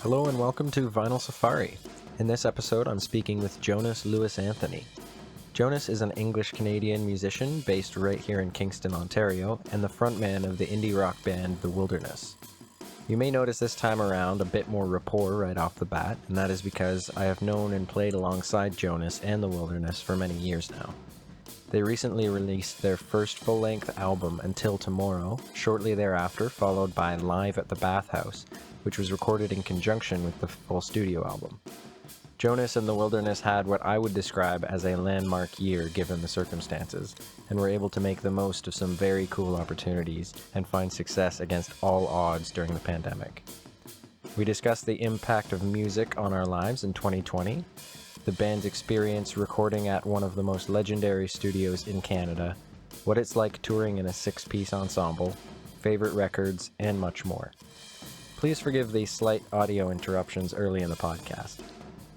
Hello and welcome to Vinyl Safari. In this episode, I'm speaking with Jonas Lewis-Anthony. Jonas is an English-Canadian musician based right here in Kingston, Ontario, and the frontman of the indie rock band The Wilderness. You may notice this time around a bit more rapport right off the bat, and that is because I have known and played alongside Jonas and The Wilderness for many years now. They recently released their first full-length album, Until Tomorrow, shortly thereafter followed by Live at the Bathouse, which was recorded in conjunction with the full studio album. Jonas and The Wilderness had what I would describe as a landmark year given the circumstances, and were able to make the most of some very cool opportunities and find success against all odds during the pandemic. We discussed the impact of music on our lives in 2020, the band's experience recording at one of the most legendary studios in Canada, what it's like touring in a six-piece ensemble, favorite records, and much more. Please forgive the slight audio interruptions early in the podcast.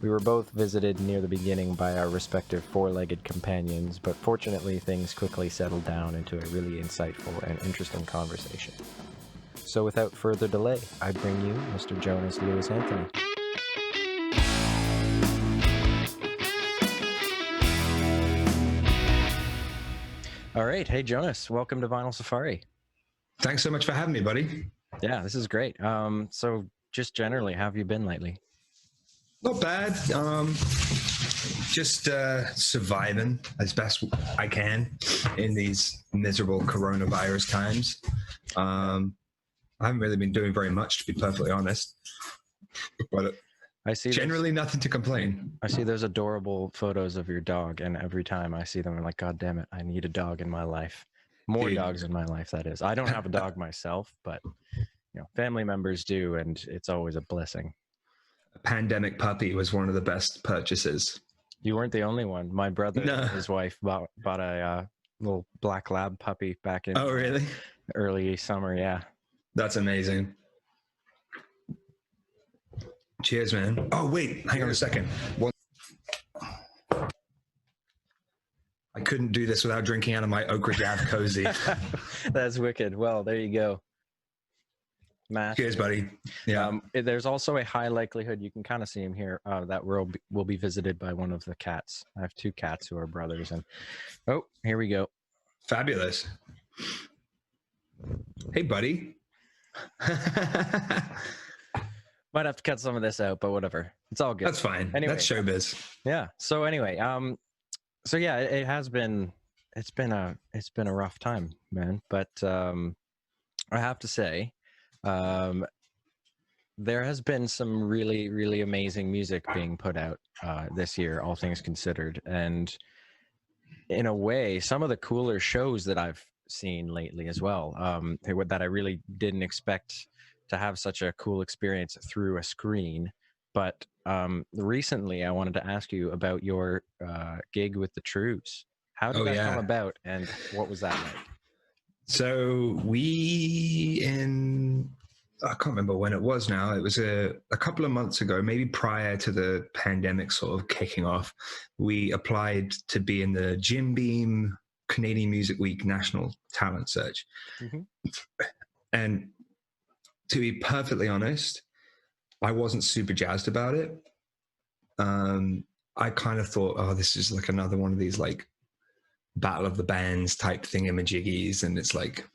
We were both visited near the beginning by our respective four-legged companions, but fortunately things quickly settled down into a really insightful and interesting conversation. So without further delay, I bring you Mr. Jonas Lewis-Anthony. All right. Hey, Jonas. Welcome to Vinyl Safari. Thanks so much for having me, buddy. Yeah, this is great. So just generally, how have you been lately? Not bad. Just surviving as best I can in these miserable coronavirus times. I haven't really been doing very much, to be perfectly honest. But I see generally nothing to complain. I see those adorable photos of your dog, and every time I see them, I'm like, God damn it, I need a dog in my life. More dogs in my life, that is. I don't have a dog myself, but family members do, and it's always a blessing. A pandemic puppy was one of the best purchases. You weren't the only one. My brother and his wife bought a little black lab puppy back in really? Early summer, yeah. That's amazing. Cheers, man. Oh, wait, hang on a second. I couldn't do this without drinking out of my Oakridge Ave Cozy. That's wicked. Well, there you go. Matt. Cheers, buddy. Yeah. There's also a high likelihood, you can kind of see him here, that we'll be visited by one of the cats. I have two cats who are brothers, and here we go. Fabulous. Hey, buddy. Might have to cut some of this out, but whatever. It's all good. That's fine. Anyway, that's showbiz. Yeah. So anyway, it's been a rough time, man. But I have to say, there has been some really, really amazing music being put out this year, all things considered. And in a way, some of the cooler shows that I've seen lately as well, that I really didn't expect to have such a cool experience through a screen. But recently I wanted to ask you about your gig with the Trues. How did that come about, and what was that like? So I can't remember when it was now. It was a couple of months ago, maybe prior to the pandemic sort of kicking off. We applied to be in the Jim Beam Canadian Music Week National Talent Search. Mm-hmm. And to be perfectly honest, I wasn't super jazzed about it. I kind of thought, this is like another one of these like Battle of the Bands type thingamajiggies, and it's like,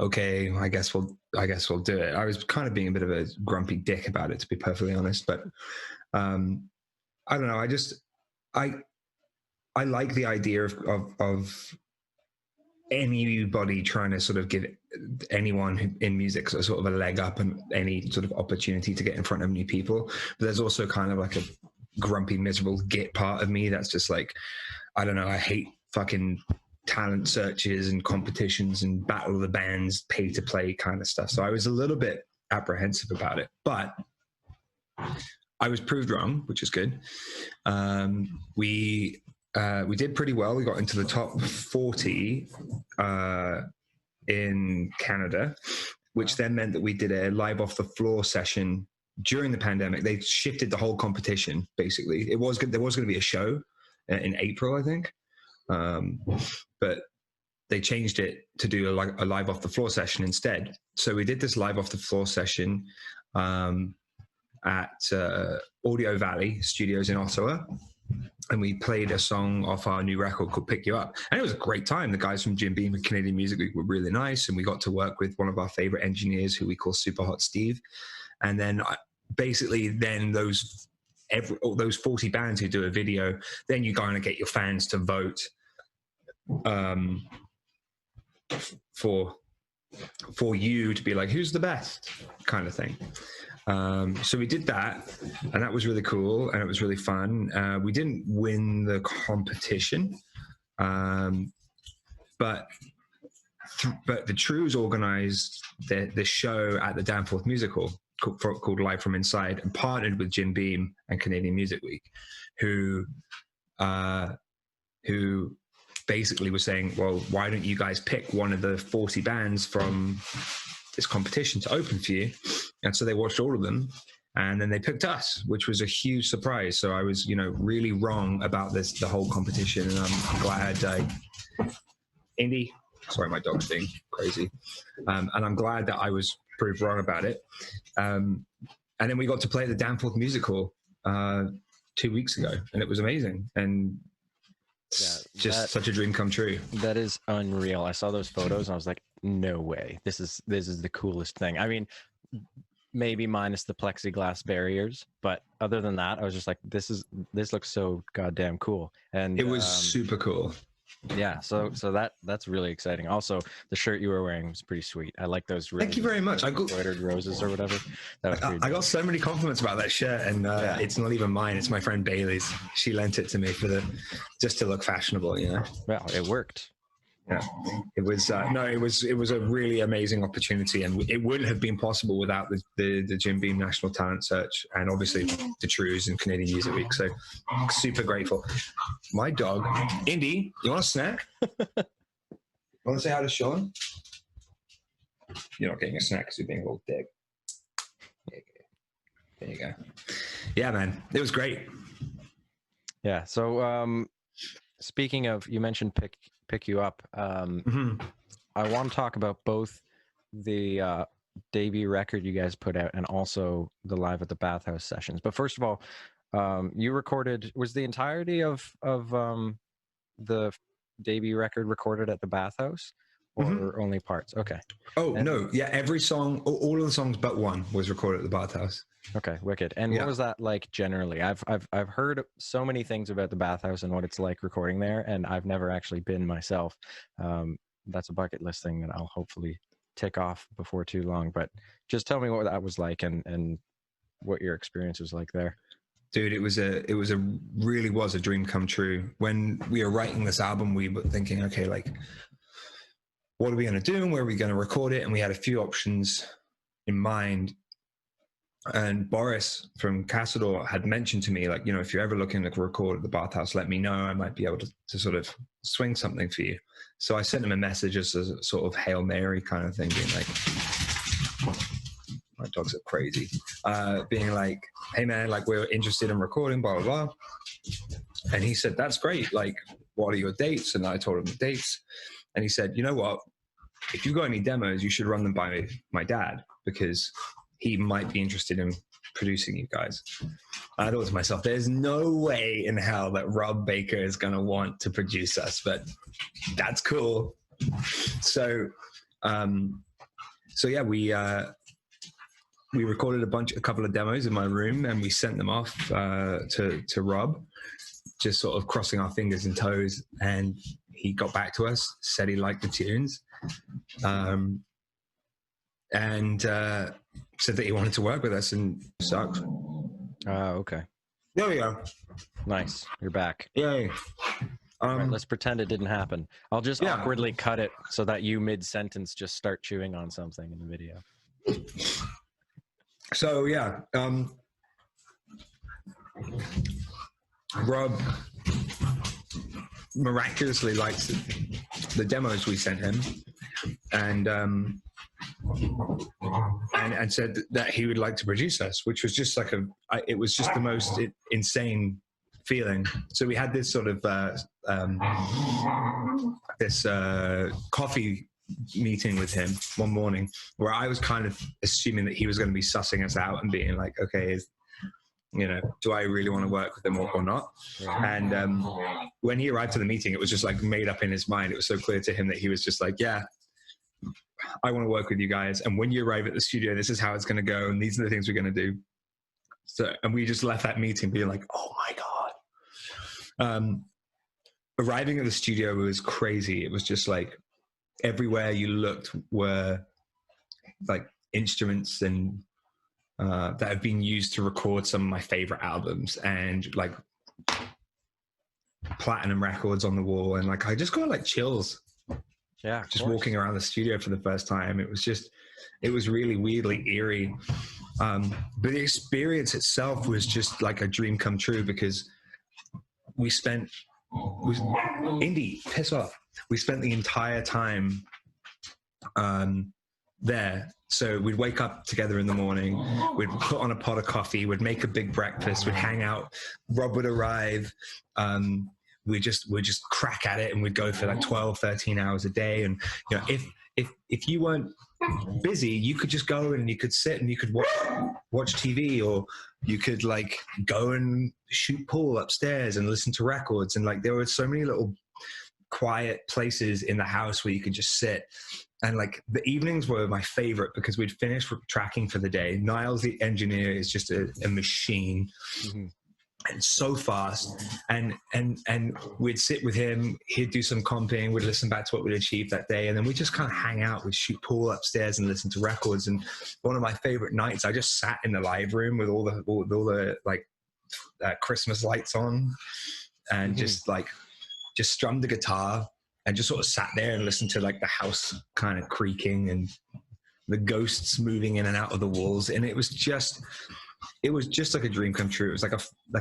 okay, I guess we'll do it. I was kind of being a bit of a grumpy dick about it, to be perfectly honest. But I don't know. I like the idea of anybody trying to sort of give anyone in music sort of a leg up and any sort of opportunity to get in front of new people. But there's also kind of like a grumpy, miserable git part of me that's just like, I don't know, I hate fucking talent searches and competitions and Battle of the Bands, pay to play kind of stuff. So I was a little bit apprehensive about it, but I was proved wrong, which is good. We did pretty well. We got into the top 40 in Canada, which then meant that we did a live off the floor session during the pandemic. They shifted the whole competition, basically. There was going to be a show in April, I think. But they changed it to do a live off the floor session instead. So we did this live off the floor session at Audio Valley Studios in Ottawa. And we played a song off our new record called Pick You Up. And it was a great time. The guys from Jim Beam and Canadian Music Week were really nice. And we got to work with one of our favorite engineers who we call Super Hot Steve. And then basically those 40 bands who do a video, then you kind of get your fans to vote for you to be like, who's the best kind of thing. So we did that, and that was really cool, and it was really fun. We didn't win the competition, but the Trues organized the show at the Danforth Music Hall called Live from Inside, and partnered with Jim Beam and Canadian Music Week, who basically was saying, well, why don't you guys pick one of the 40 bands from this competition to open for you? And so they watched all of them, and then they picked us, which was a huge surprise. So I was, really wrong about the whole competition, and I'm glad Indy, sorry, my dog's being crazy, and I'm glad that I was proved wrong about it. And then we got to play at the Danforth Music Hall 2 weeks ago, and it was amazing, and such a dream come true. That is unreal. I saw those photos and I was like, no way, this is the coolest thing. I mean, maybe minus the plexiglass barriers, but other than that, I was just like, this looks so goddamn cool. And it was super cool. Yeah, so that's really exciting. Also, the shirt you were wearing was pretty sweet. I like those. Thank you very much. I got embroidered roses or whatever. I got so many compliments about that shirt, and it's not even mine. It's my friend Bailey's. She lent it to me just to look fashionable, Well, it worked. Yeah, it was it was a really amazing opportunity, and it wouldn't have been possible without the Jim Beam National Talent Search, and obviously the Trues and Canadian Music Week. So super grateful. My dog, Indy, you want a snack? You want to say hi to Sean? You're not getting a snack because you're being a little dick. There you go. Yeah, man, it was great. Yeah. So speaking of, you mentioned Pick You Up. I want to talk about both the debut record you guys put out and also the live at the Bathouse sessions. But first of all, you recorded, was the entirety of the debut record recorded at the Bathouse, or only parts? Okay. Oh, no. Yeah, every song, all of the songs but one was recorded at the Bathouse. Okay, wicked. And what was that like generally? I've heard so many things about the Bathouse and what it's like recording there, and I've never actually been myself. That's a bucket list thing that I'll hopefully tick off before too long. But just tell me what that was like and what your experience was like there. Dude, it really was a dream come true. When we were writing this album, we were thinking, okay, like, what are we going to do and where are we going to record it? And we had a few options in mind. And Boris from Cassador had mentioned to me, like, if you're ever looking to record at the Bathouse, let me know. I might be able to sort of swing something for you. So I sent him a message as a sort of Hail Mary kind of thing, being like, my dogs are crazy, being like, hey man, like, we're interested in recording, blah, blah, blah. And he said, that's great. Like, what are your dates? And I told him the dates. And he said, you know what? If you've got any demos, you should run them by my dad, because he might be interested in producing you guys. I thought to myself, there's no way in hell that Rob Baker is going to want to produce us, but that's cool. So yeah, we recorded a couple of demos in my room, and we sent them off to Rob, just sort of crossing our fingers and toes. And he got back to us, said he liked the tunes, and said that he wanted to work with us, and sucked. Okay. There we go. Nice. You're back. Yay. All right, let's pretend it didn't happen. I'll just awkwardly cut it so that you mid-sentence just start chewing on something in the video. So yeah, Rob miraculously liked the demos we sent him, and said that he would like to produce us, which was just like it was just the most insane feeling. So we had this sort of this coffee meeting with him one morning, where I was kind of assuming that he was going to be sussing us out and being like, okay, do I really want to work with him or not? And when he arrived to the meeting, it was just like made up in his mind. It was so clear to him that he was just like, yeah, I want to work with you guys. And when you arrive at the studio, this is how it's going to go. And these are the things we're going to do. So, and we just left that meeting being like, oh my God. Arriving at the studio was crazy. It was just like everywhere you looked were like instruments and that have been used to record some of my favorite albums, and like platinum records on the wall. And like, I just got like chills. Yeah. Just walking around the studio for the first time. It was really weirdly eerie. But the experience itself was just like a dream come true, because we spent the entire time there. So we'd wake up together in the morning, we'd put on a pot of coffee, we'd make a big breakfast, we'd hang out, Rob would arrive, we'd just crack at it, and we'd go for like 12, 13 hours a day. And if you weren't busy, you could just go and you could sit and you could watch TV, or you could like go and shoot pool upstairs and listen to records. And like, there were so many little quiet places in the house where you could just sit. And like, the evenings were my favorite, because we'd finish tracking for the day. Niles, the engineer, is just a machine. Mm-hmm. And so fast, and we'd sit with him, he'd do some comping, we'd listen back to what we'd achieved that day, and then we'd just kind of hang out, we'd shoot pool upstairs and listen to records. And one of my favorite nights, I just sat in the live room with all the like Christmas lights on, and just strummed the guitar and just sort of sat there and listened to like the house kind of creaking and the ghosts moving in and out of the walls. And it was just like a dream come true. It was like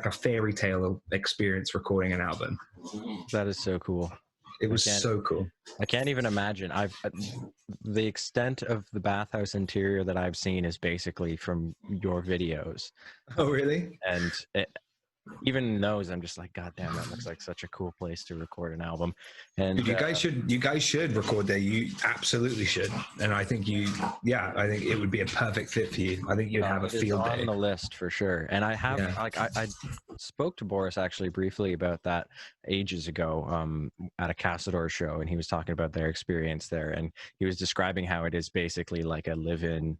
a fairy tale experience recording an album. That is so cool. It was so cool. I can't even imagine. The extent of the Bathouse interior that I've seen is basically from your videos. Oh, really? And even those, I'm just like, God damn, that looks like such a cool place to record an album. And you guys should record there. You absolutely should. And I think I think it would be a perfect fit for you. I think you'd have a field day. On the list for sure. And I have I spoke to Boris actually briefly about that ages ago at a Casador show, and he was talking about their experience there, and he was describing how it is basically like a live-in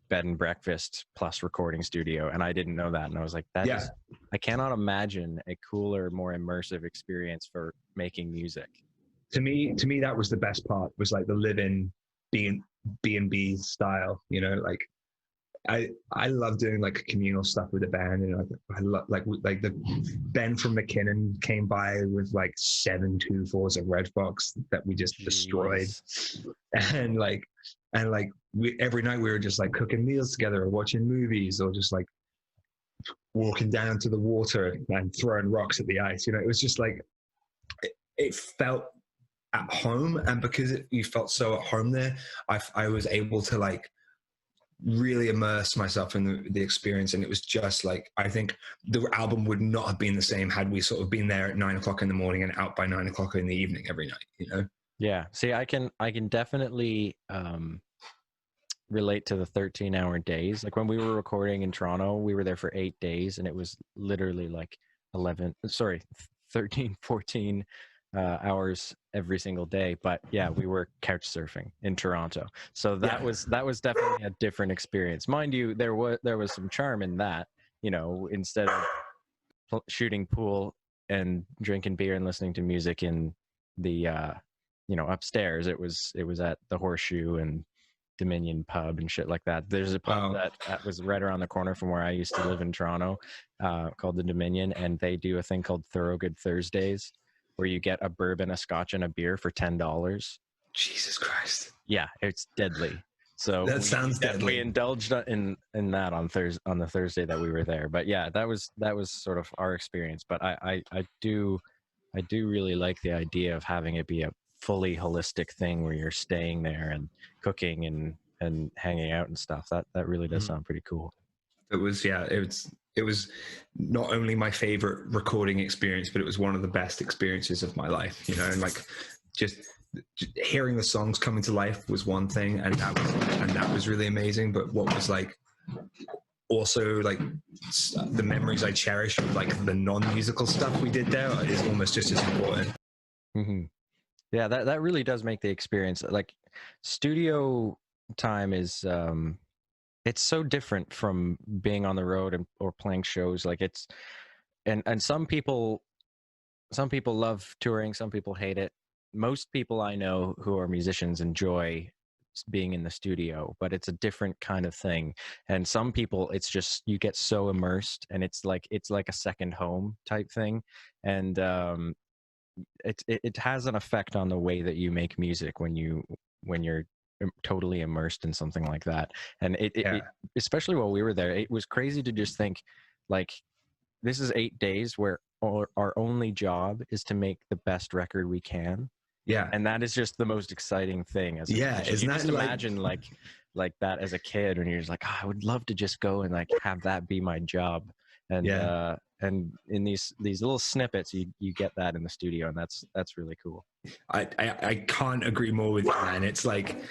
bed and breakfast plus recording studio. And I didn't know that, and I was like, I cannot imagine a cooler, more immersive experience for making music. To me that was the best part, was like the live-in B&B style, like I love doing like communal stuff with the band. And I love like the Ben from McKinnon came by with like 7 2/4s of Red Fox that we just destroyed. And every night we were just like cooking meals together or watching movies, or just like walking down to the water and throwing rocks at the ice. It was just like, it felt at home. And because you felt so at home there, I was able to like really immerse myself in the experience. And it was just like, I think the album would not have been the same had we sort of been there at 9 o'clock in the morning and out by 9 o'clock in the evening every night, Yeah. See, I can definitely relate to the 13-hour days. Like when we were recording in Toronto, we were there for 8 days, and it was literally like 13, 14 hours every single day. But yeah, we were couch surfing in Toronto, so that was definitely a different experience. Mind you, there was some charm in that. Instead of shooting pool and drinking beer and listening to music in the upstairs, it was at the Horseshoe and Dominion pub and shit like that. There's a pub that was right around the corner from where I used to live in Toronto, called the Dominion, and they do a thing called Thorogood Thursdays, where you get a bourbon, a scotch, and a beer for $10. Jesus Christ! Yeah, it's deadly. So that sounds deadly. We indulged in that on the Thursday that we were there. But yeah, that was sort of our experience. But I do really like the idea of having it be a fully holistic thing where you're staying there and cooking and hanging out and stuff. That really does sound pretty cool. It was it was not only my favorite recording experience, but it was one of the best experiences of my life, you know, and like just hearing the songs coming to life was one thing, and that was really amazing. But what was like also like the memories I cherish of like the non-musical stuff we did there is almost just as important. Mm-hmm. Yeah, that really does make the experience, like, studio time is it's so different from being on the road or playing shows. Like, it's and some people love touring, some people hate it. Most people I know who are musicians enjoy being in the studio, but it's a different kind of thing. And some people, it's just, you get so immersed, and it's like a second home type thing. And it has an effect on the way that you make music when you're totally immersed in something like that. And it especially while we were there, it was crazy to just think, like, this is 8 days where our only job is to make the best record we can. Yeah. And that is just the most exciting thing. As isn't you that just imagine like that as a kid, when you're just like, oh, I would love to just go and like have that be my job. And in these little snippets, you get that in the studio, and that's really cool. I can't agree more with you, man. It's like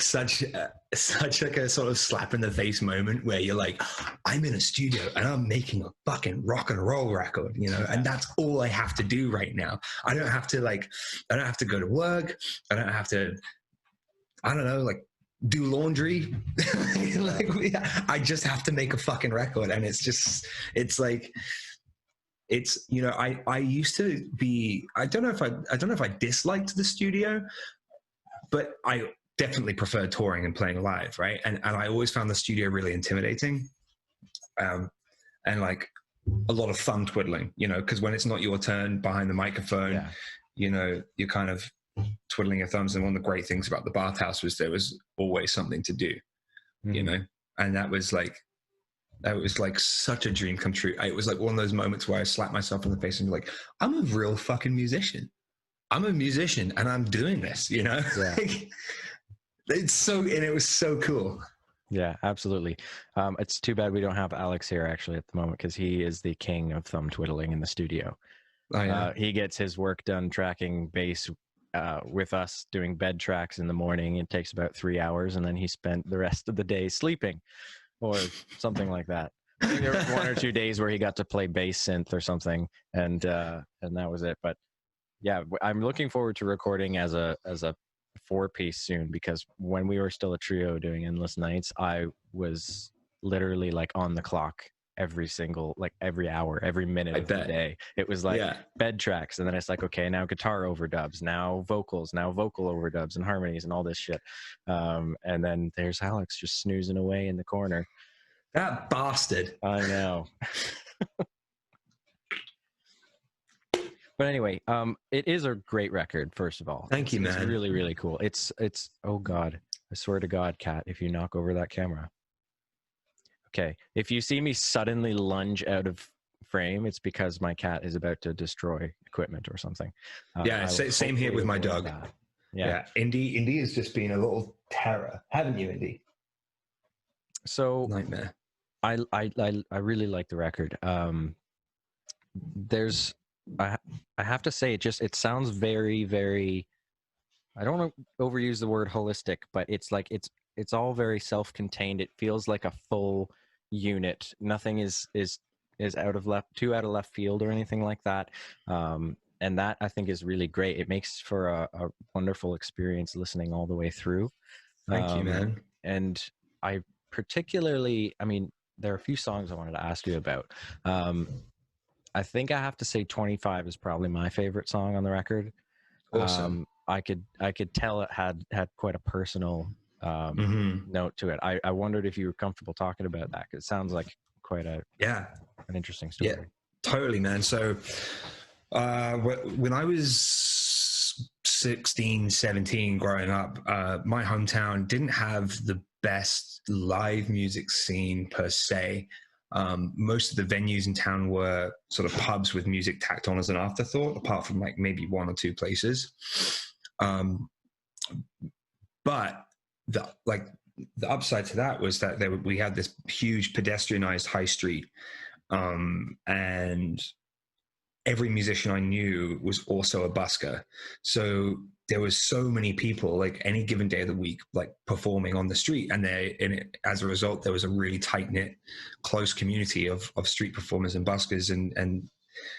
such like a sort of slap in the face moment where you're like, I'm in a studio and I'm making a fucking rock and roll record, you know, and that's all I have to do right now. I don't have to go to work. I don't have to, I don't know, like, do laundry. Like, I just have to make a fucking record. And it's like, it's, you know, I used to be, I don't know if I disliked the studio, but I definitely preferred touring and playing live. Right. And I always found the studio really intimidating. And like a lot of thumb twiddling, you know, because when it's not your turn behind the microphone, you know, you're kind of twiddling your thumbs. And one of the great things about the Bathouse was there was always something to do, you know, and that was like such a dream come true. It was like one of those moments where I slapped myself in the face and be like, I'm a real fucking musician. I'm a musician and I'm doing this, you know? Yeah. It was so cool. Yeah, absolutely. It's too bad we don't have Alex here actually at the moment, because he is the king of thumb twiddling in the studio. Oh, yeah. He gets his work done tracking bass with us, doing bed tracks in the morning. It takes about 3 hours, and then he spent the rest of the day sleeping or something like that. I think there was 1 or 2 days where he got to play bass synth or something, and that was it. But yeah, I'm looking forward to recording as a 4-piece soon, because when we were still a trio doing Endless Nights, I was literally like on the clock every hour, every minute of the day. It was like bed tracks, and then it's like, okay, now guitar overdubs, now vocals, now vocal overdubs and harmonies and all this shit. And then there's Alex just snoozing away in the corner. That bastard. I know. But anyway, it is a great record, first of all. Thank you, man. It's really, really cool. It's oh God, I swear to God, Kat, if you knock over that camera. Okay, if you see me suddenly lunge out of frame, it's because my cat is about to destroy equipment or something. Same here with my dog. Yeah. Indy has just been a little terror, haven't you, Indy? So nightmare. I really like the record. There's I have to say, it sounds very, very, I don't want to overuse the word holistic, but it's like it's all very self-contained. It feels like a full unit. Nothing is out of left field or anything like that. And that, I think, is really great. It makes for a wonderful experience listening all the way through. Thank you, man. And I particularly, I mean, there are a few songs I wanted to ask you about. I think I have to say 25 is probably my favorite song on the record. Awesome. I could tell it had quite a personal note to it. I wondered if you were comfortable talking about that, because it sounds like quite an interesting story. Yeah, totally, man. So when I was 16, 17 growing up, my hometown didn't have the best live music scene per se. Most of the venues in town were sort of pubs with music tacked on as an afterthought, apart from like maybe 1 or 2 places. But the upside to that was that we had this huge pedestrianized high street And every musician I knew was also a busker. So there was so many people, like any given day of the week, like performing on the street. And as a result, there was a really tight knit, close community of street performers and buskers, and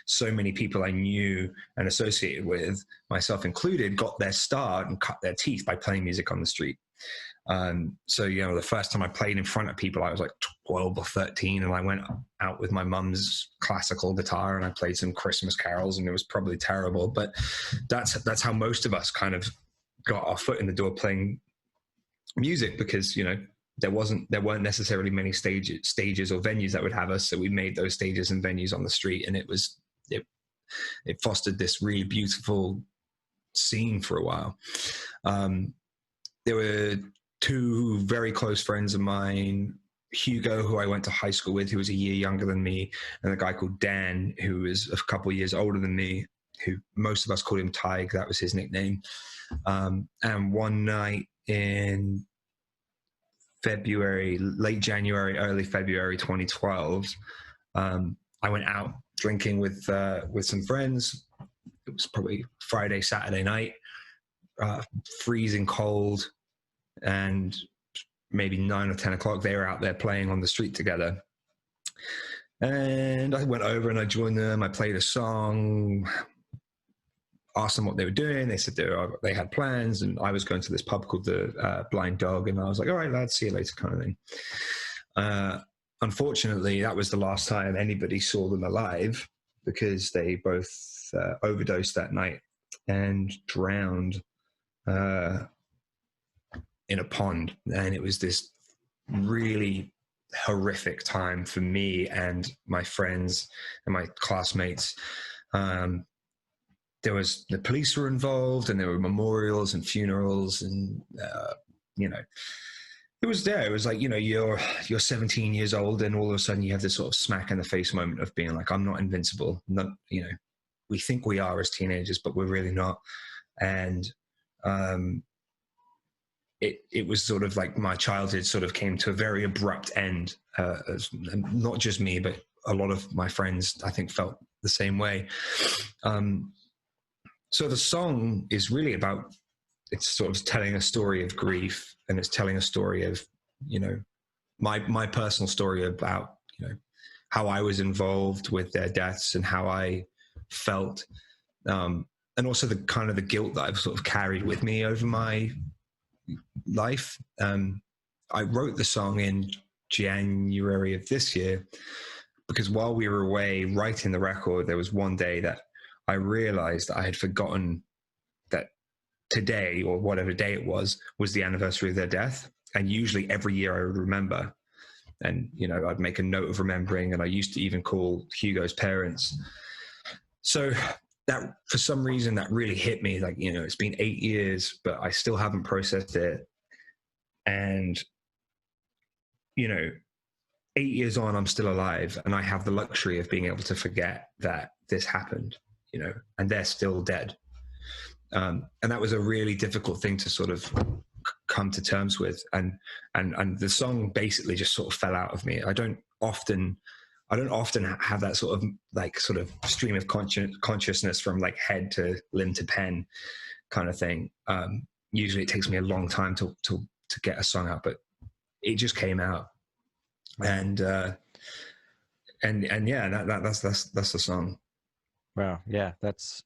so many people I knew and associated with, myself included, got their start and cut their teeth by playing music on the street. So, the first time I played in front of people, I was like 12 or 13, and I went out with my mum's classical guitar and I played some Christmas carols, and it was probably terrible, but that's how most of us kind of got our foot in the door playing music, because, there weren't necessarily many stages or venues that would have us. So we made those stages and venues on the street, and it fostered this really beautiful scene for a while. There were two very close friends of mine, Hugo, who I went to high school with, who was a year younger than me, and a guy called Dan, who was a couple of years older than me, who most of us called him Tig. That was his nickname. And one night in February, late January, early February 2012, I went out drinking with some friends. It was probably Friday, Saturday night, freezing cold, and maybe 9 or 10 o'clock, they were out there playing on the street together. And I went over and I joined them. I played a song, asked them what they were doing. They said they had plans, and I was going to this pub called the Blind Dog, and I was like, all right, lads, see you later, kind of thing. Unfortunately, that was the last time anybody saw them alive, because they both overdosed that night and drowned in a pond. And it was this really horrific time for me and my friends and my classmates. The police were involved, and there were memorials and funerals, and it was there. It was like, you're 17 years old, and all of a sudden you have this sort of smack in the face moment of being like, I'm not invincible. Not, we think we are as teenagers, but we're really not. And it was sort of like my childhood sort of came to a very abrupt end. Not just me, but a lot of my friends, I think, felt the same way. So the song is really about, it's sort of telling a story of grief, and it's telling a story of, my personal story about, how I was involved with their deaths and how I felt, and also the kind of the guilt that I've sort of carried with me over my life. I wrote the song in January of this year, because while we were away writing the record, there was one day that I realized that I had forgotten that today, or whatever day it was the anniversary of their death. And usually every year I would remember, and I'd make a note of remembering, and I used to even call Hugo's parents. So that, for some reason, that really hit me. Like, it's been 8 years, but I still haven't processed it. And 8 years on, I'm still alive, and I have the luxury of being able to forget that this happened, and they're still dead. And that was a really difficult thing to sort of come to terms with. And the song basically just sort of fell out of me. I don't often have that sort of stream of consciousness from like head to limb to pen kind of thing. Usually it takes me a long time to get a song out, but it just came out. And yeah, that's the song. Wow. Yeah.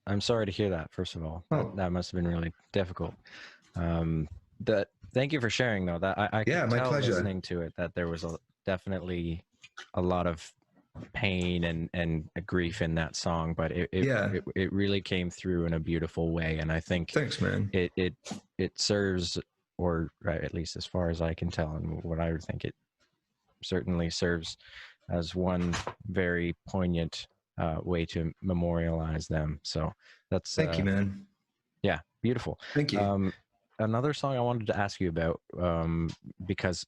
I'm sorry to hear that, first of all. Oh. That must have been really difficult. Thank you for sharing, though. That I could my tell pleasure. Listening to it that there was definitely a lot of pain and grief in that song, but it really came through in a beautiful way. And I think, thanks, man. It serves, or right, at least as far as I can tell, and what I would think, it certainly serves as one very poignant way to memorialize them. So that's thank you, man. Yeah, beautiful. Thank you. Another song I wanted to ask you about, because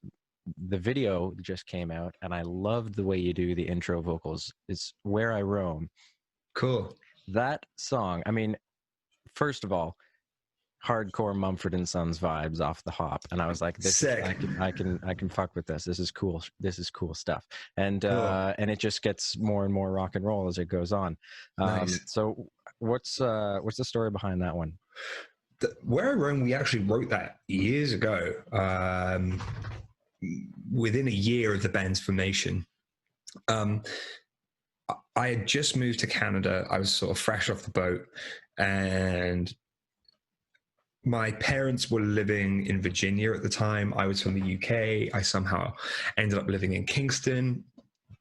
the video just came out, and I loved the way you do the intro vocals. It's Where I Roam. Cool. That song, I mean, first of all, hardcore Mumford and Sons vibes off the hop, and I was like, this is, Sick. I can fuck with this. This is cool. This is cool stuff. And Cool. and it just gets more and more rock and roll as it goes on. Nice. So what's the story behind that one? Where I Roam, we actually wrote that years ago, within a year of the band's formation. I had just moved to Canada. I was sort of fresh off the boat, and my parents were living in Virginia at the time. I was from the UK. I somehow ended up living in Kingston,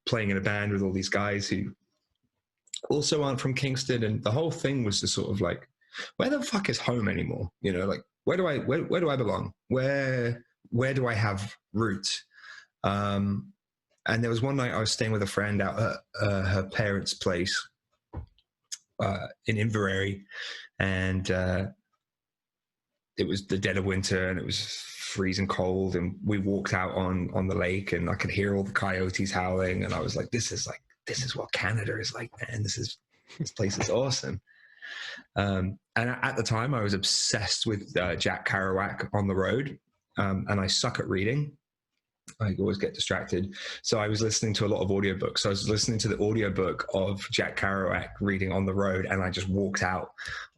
playing in a band with all these guys who also aren't from Kingston. And the whole thing was just sort of like, where the fuck is home anymore? You know, like where do I belong? Where do I have roots? And there was one night I was staying with a friend out at her parents' place in Inverary, and it was the dead of winter, and it was freezing cold, and we walked out on the lake, and I could hear all the coyotes howling, and I was like, this is what Canada is like, man. This place is awesome. And at the time, I was obsessed with Jack Kerouac on the road, and I suck at reading. I always get distracted. So I was listening to a lot of audiobooks. So I was listening to the audiobook of Jack Kerouac reading on the road, and I just walked out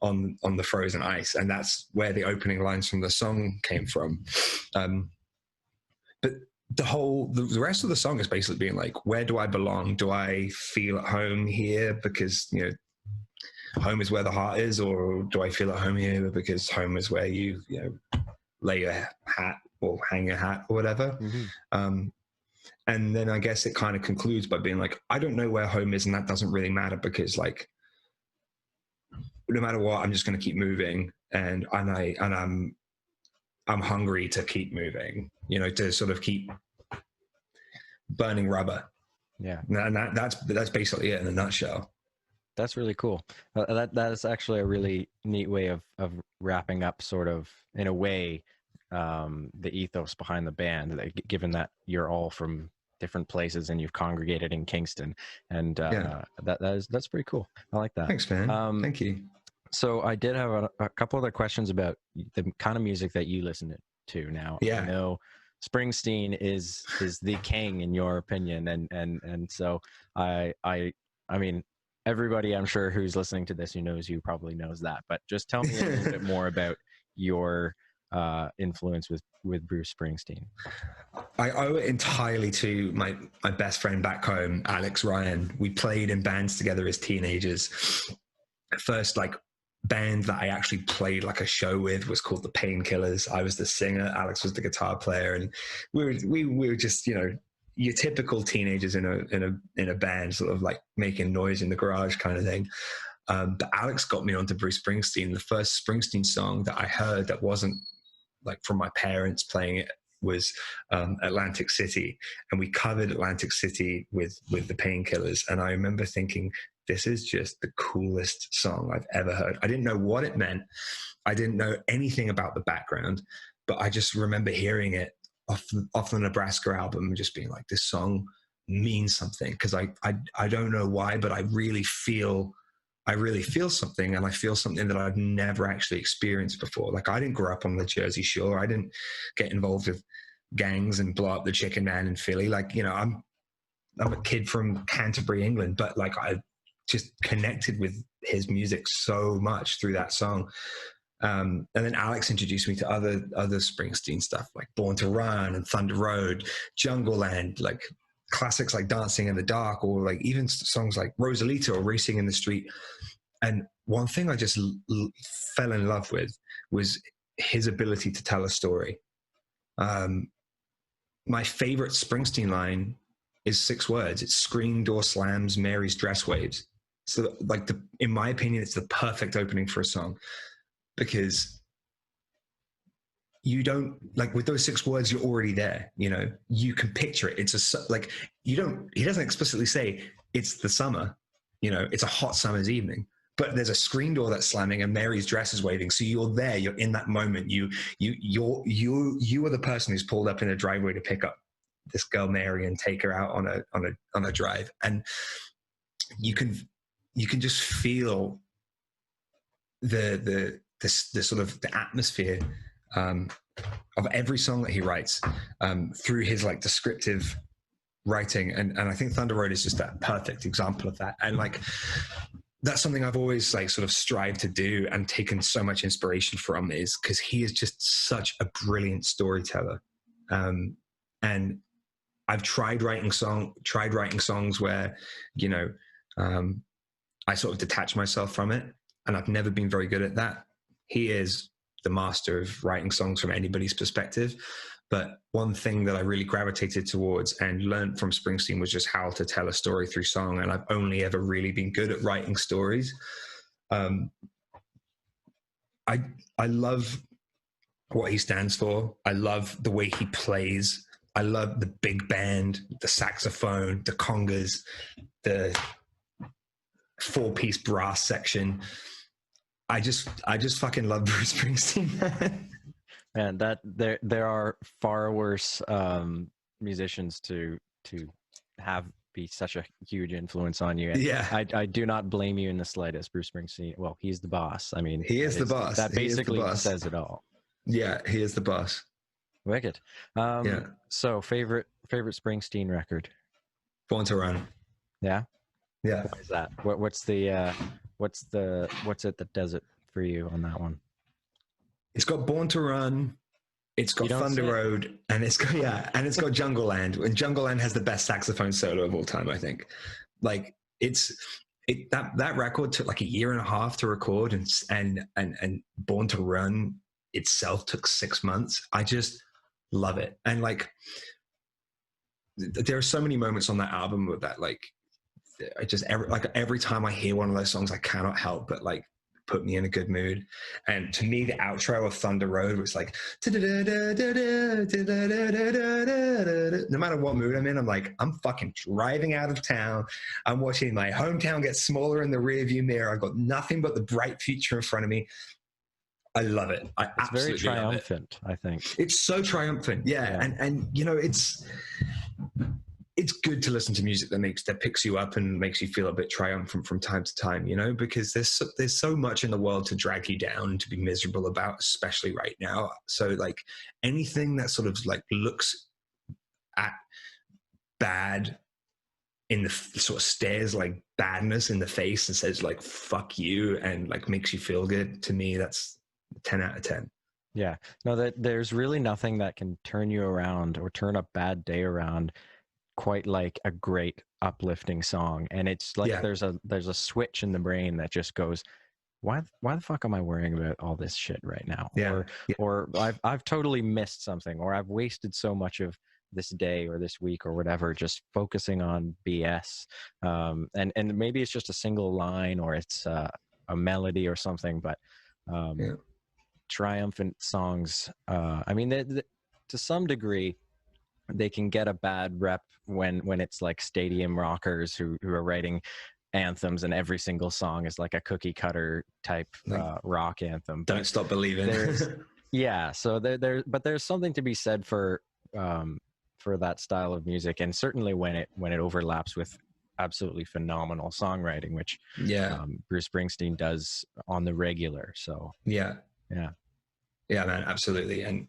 on the frozen ice. And that's where the opening lines from the song came from. But the rest of the song is basically being like, where do I belong? Do I feel at home here because, you know, home is where the heart is, or do I feel at home here because home is where you lay your hat or hang your hat or whatever. Mm-hmm. And then I guess it kind of concludes by being like, I don't know where home is, and that doesn't really matter, because like, no matter what, I'm just going to keep moving, and I'm hungry to keep moving, you know, to sort of keep burning rubber. Yeah. And that's basically it in a nutshell. That's really cool. That is actually a really neat way of wrapping up, sort of, in a way, the ethos behind the band, given that you're all from different places and you've congregated in Kingston, and that's pretty cool. I like that. Thanks, man. Thank you. So I did have a couple other questions about the kind of music that you listen to now. Yeah. I know Springsteen is the king in your opinion, and so I mean, everybody I'm sure who's listening to this who knows you probably knows that, but just tell me a little bit more about your influence with Bruce Springsteen. I owe it entirely to my best friend back home, Alex Ryan. We played in bands together as teenagers. First, like, band that I actually played like a show with was called the Painkillers. I was the singer, Alex was the guitar player, and we were just, you know, your typical teenagers in a band, sort of like making noise in the garage kind of thing. But Alex got me onto Bruce Springsteen. The first Springsteen song that I heard that wasn't like from my parents playing it was Atlantic City, and we covered Atlantic City with the Painkillers. And I remember thinking, this is just the coolest song I've ever heard. I didn't know what it meant. I didn't know anything about the background, but I just remember hearing it off the Nebraska album and just being like, this song means something, because I don't know why, but I really feel something, and I feel something that I've never actually experienced before. Like, I didn't grow up on the Jersey Shore. I didn't get involved with gangs and blow up the Chicken Man in Philly. Like, you know, I'm a kid from Canterbury, England, but like, I just connected with his music so much through that song. And then Alex introduced me to other Springsteen stuff, like Born to Run and Thunder Road, Jungle Land, like classics like Dancing in the Dark, or like even songs like Rosalita or Racing in the Street. And one thing I just fell in love with was his ability to tell a story. My favorite Springsteen line is 6 words. It's screen door slams, Mary's dress waves. So like, in my opinion, it's the perfect opening for a song, because you don't, like, with those 6 words, you're already there. You know, you can picture it. It's like, he doesn't explicitly say it's the summer, you know, it's a hot summer's evening, but there's a screen door that's slamming and Mary's dress is waving. So you're there, you're in that moment. You are the person who's pulled up in a driveway to pick up this girl, Mary, and take her out on a drive. And you can just feel the this sort of the atmosphere of every song that he writes through his like descriptive writing, and I think Thunder Road is just a perfect example of that. And like that's something I've always like sort of strived to do and taken so much inspiration from, is because he is just such a brilliant storyteller. And I've tried writing songs where, you know, I sort of detach myself from it, and I've never been very good at that. He is the master of writing songs from anybody's perspective. But one thing that I really gravitated towards and learned from Springsteen was just how to tell a story through song. And I've only ever really been good at writing stories. I love what he stands for. I love the way he plays. I love the big band, the saxophone, the congas, the 4-piece brass section. I just fucking love Bruce Springsteen. And that there are far worse musicians to have be such a huge influence on you. And yeah, I do not blame you in the slightest. Bruce Springsteen, well, he's the boss. I mean, he is the boss. That basically says it all. Yeah, he is the boss. Wicked. Yeah. So favorite Springsteen record? Born to Run. Yeah. Yeah. Why is that? What's it that does it for you on that one? It's got Born to Run, it's got Thunder Road, and it's got Jungle Land. And Jungle Land has the best saxophone solo of all time, I think. Like that record took like a year and a half to record, and Born to Run itself took 6 months. I just love it. And like there are so many moments on that album with that, like I just every time I hear one of those songs, I cannot help but like put me in a good mood. And to me, the outro of Thunder Road was like, no matter what mood I'm in, I'm like, I'm fucking driving out of town. I'm watching my hometown get smaller in the rearview mirror. I've got nothing but the bright future in front of me. I love it. It's very triumphant, I think. It's so triumphant. Yeah. And you know, it's good to listen to music that picks you up and makes you feel a bit triumphant from time to time, you know, because there's so much in the world to drag you down, to be miserable about, especially right now. So like anything that sort of like looks at bad in the sort of stares like badness in the face and says like, fuck you, and like makes you feel good, to me, that's 10 out of 10. Yeah. No, there's really nothing that can turn you around or turn a bad day around quite like a great uplifting song. And it's like there's a switch in the brain that just goes, why the fuck am I worrying about all this shit right now? Or I've totally missed something, or I've wasted so much of this day or this week or whatever just focusing on BS. And maybe it's just a single line, or it's a melody or something, but triumphant songs, I mean, to some degree they can get a bad rep when it's like stadium rockers who are writing anthems and every single song is like a cookie cutter type rock anthem. Don't Stop Believing. So there's something to be said for that style of music, and certainly when it overlaps with absolutely phenomenal songwriting, which Bruce Springsteen does on the regular. So yeah, man, absolutely. And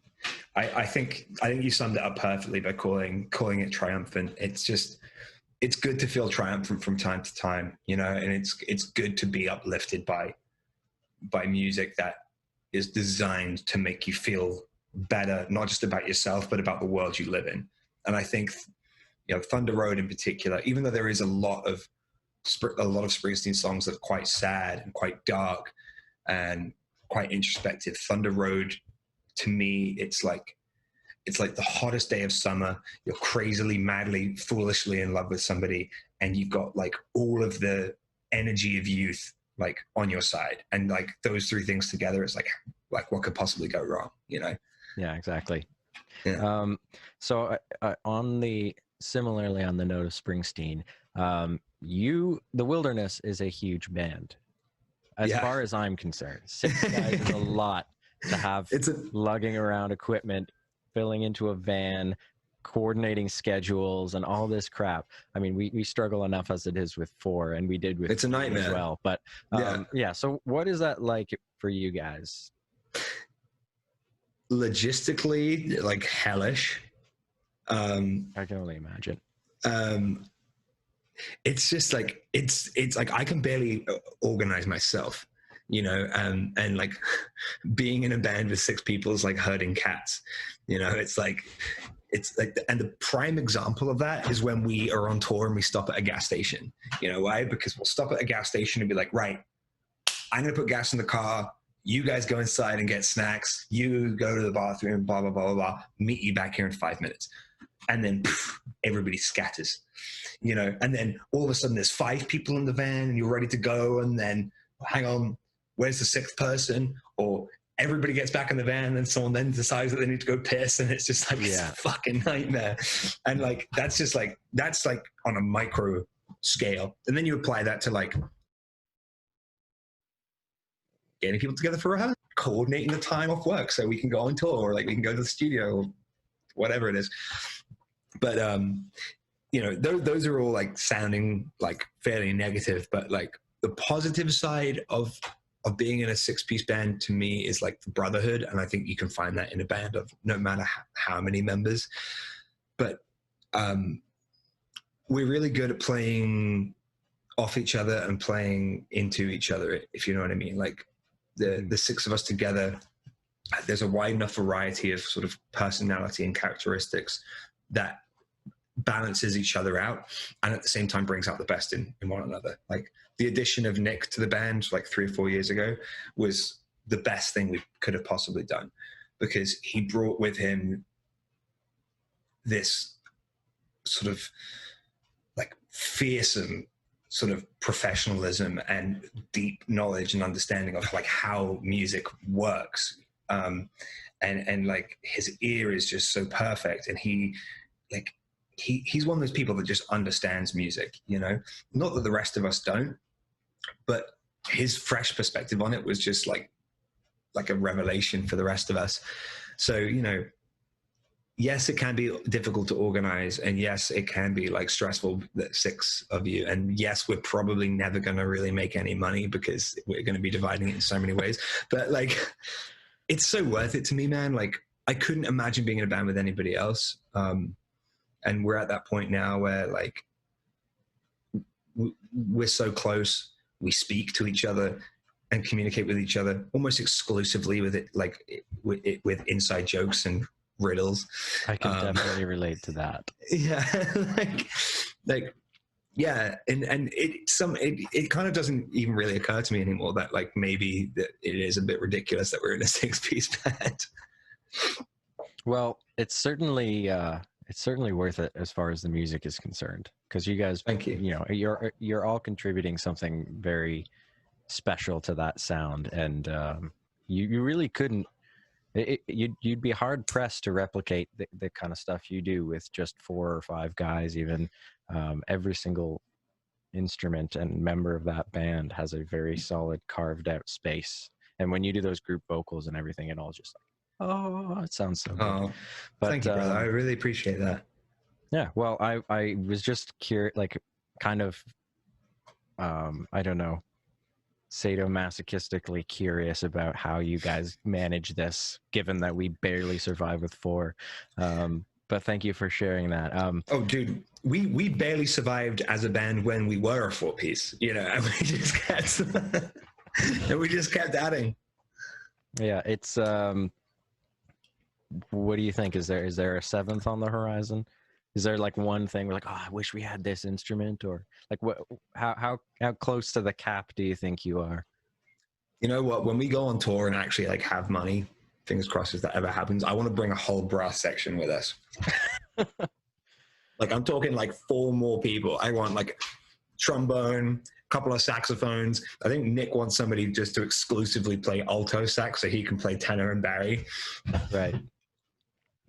I think you summed it up perfectly by calling it triumphant. It's good to feel triumphant from time to time, you know, and it's good to be uplifted by music that is designed to make you feel better, not just about yourself, but about the world you live in. And I think, you know, Thunder Road in particular, even though there is a lot of Springsteen songs that are quite sad and quite dark and quite introspective, Thunder Road, to me, it's like the hottest day of summer. You're crazily, madly, foolishly in love with somebody, and you've got like all of the energy of youth like on your side, and like those three things together, it's like what could possibly go wrong, you know? Yeah, exactly. Yeah. So similarly on the note of Springsteen, the Wilderness is a huge band, as far as I'm concerned. 6 guys is a lot to have lugging around equipment, filling into a van, coordinating schedules and all this crap. I mean, we struggle enough as it is with 4, and we did with it's a 3 nightmare as well. But yeah. So what is that like for you guys? Logistically, like hellish. I can only imagine. It's just like it's like I can barely organize myself, you know, and like being in a band with 6 people is like herding cats, you know. It's like and the prime example of that is when we are on tour and we stop at a gas station. You know why? Because we'll stop at a gas station and be like, right, I'm gonna put gas in the car, you guys go inside and get snacks, you go to the bathroom, blah blah blah blah blah, meet you back here in 5 minutes. And then everybody scatters, you know, and then all of a sudden there's 5 people in the van and you're ready to go. And then hang on, where's the 6th person? Or everybody gets back in the van and someone then decides that they need to go piss. And it's just like, It's a fucking nightmare. And like, that's on a micro scale. And then you apply that to like getting people together for rehearsal, coordinating the time off work so we can go on tour, or like we can go to the studio or whatever it is. But you know, those are all like sounding like fairly negative, but like the positive side of being in a 6-piece band to me is like the brotherhood, and I think you can find that in a band of no matter how many members. But we're really good at playing off each other and playing into each other, if you know what I mean. Like the 6 of us together, there's a wide enough variety of sort of personality and characteristics that balances each other out, and at the same time brings out the best in one another. Like the addition of Nick to the band like 3 or 4 years ago was the best thing we could have possibly done, because he brought with him this sort of like fearsome sort of professionalism and deep knowledge and understanding of like how music works. And like his ear is just so perfect, and he's one of those people that just understands music, you know. Not that the rest of us don't, but his fresh perspective on it was just like a revelation for the rest of us. So, you know, yes, it can be difficult to organize, and yes, it can be like stressful, that 6 of you, and yes, we're probably never going to really make any money because we're going to be dividing it in so many ways. But like, it's so worth it to me, man. Like, I couldn't imagine being in a band with anybody else. And we're at that point now where like we're so close, we speak to each other and communicate with each other almost exclusively with it, like with inside jokes and riddles. I can definitely relate to that. Yeah, like yeah, and it kind of doesn't even really occur to me anymore that like maybe that it is a bit ridiculous that we're in a 6-piece band. Well, it's certainly worth it as far as the music is concerned, because you guys, thank you. You know, you're all contributing something very special to that sound, and you really couldn't. You'd be hard pressed to replicate the kind of stuff you do with just 4 or 5 guys. Even every single instrument and member of that band has a very solid carved out space, and when you do those group vocals and everything, it all just like, oh, it sounds so good. Oh, but, thank you, brother. I really appreciate that. Yeah, well, I was just curious, like, kind of, I don't know, sadomasochistically curious about how you guys manage this, given that we barely survive with 4. But thank you for sharing that. Oh, dude, we barely survived as a band when we were a 4-piece, you know, and we just kept adding. Yeah, it's what do you think? Is there a 7th on the horizon? Is there like one thing we're like, oh, I wish we had this instrument, or like what? How close to the cap do you think you are? You know what? When we go on tour and actually like have money, fingers crossed if that ever happens, I want to bring a whole brass section with us. Like I'm talking like 4 more people. I want like trombone, a couple of saxophones. I think Nick wants somebody just to exclusively play alto sax so he can play tenor and bari. Right.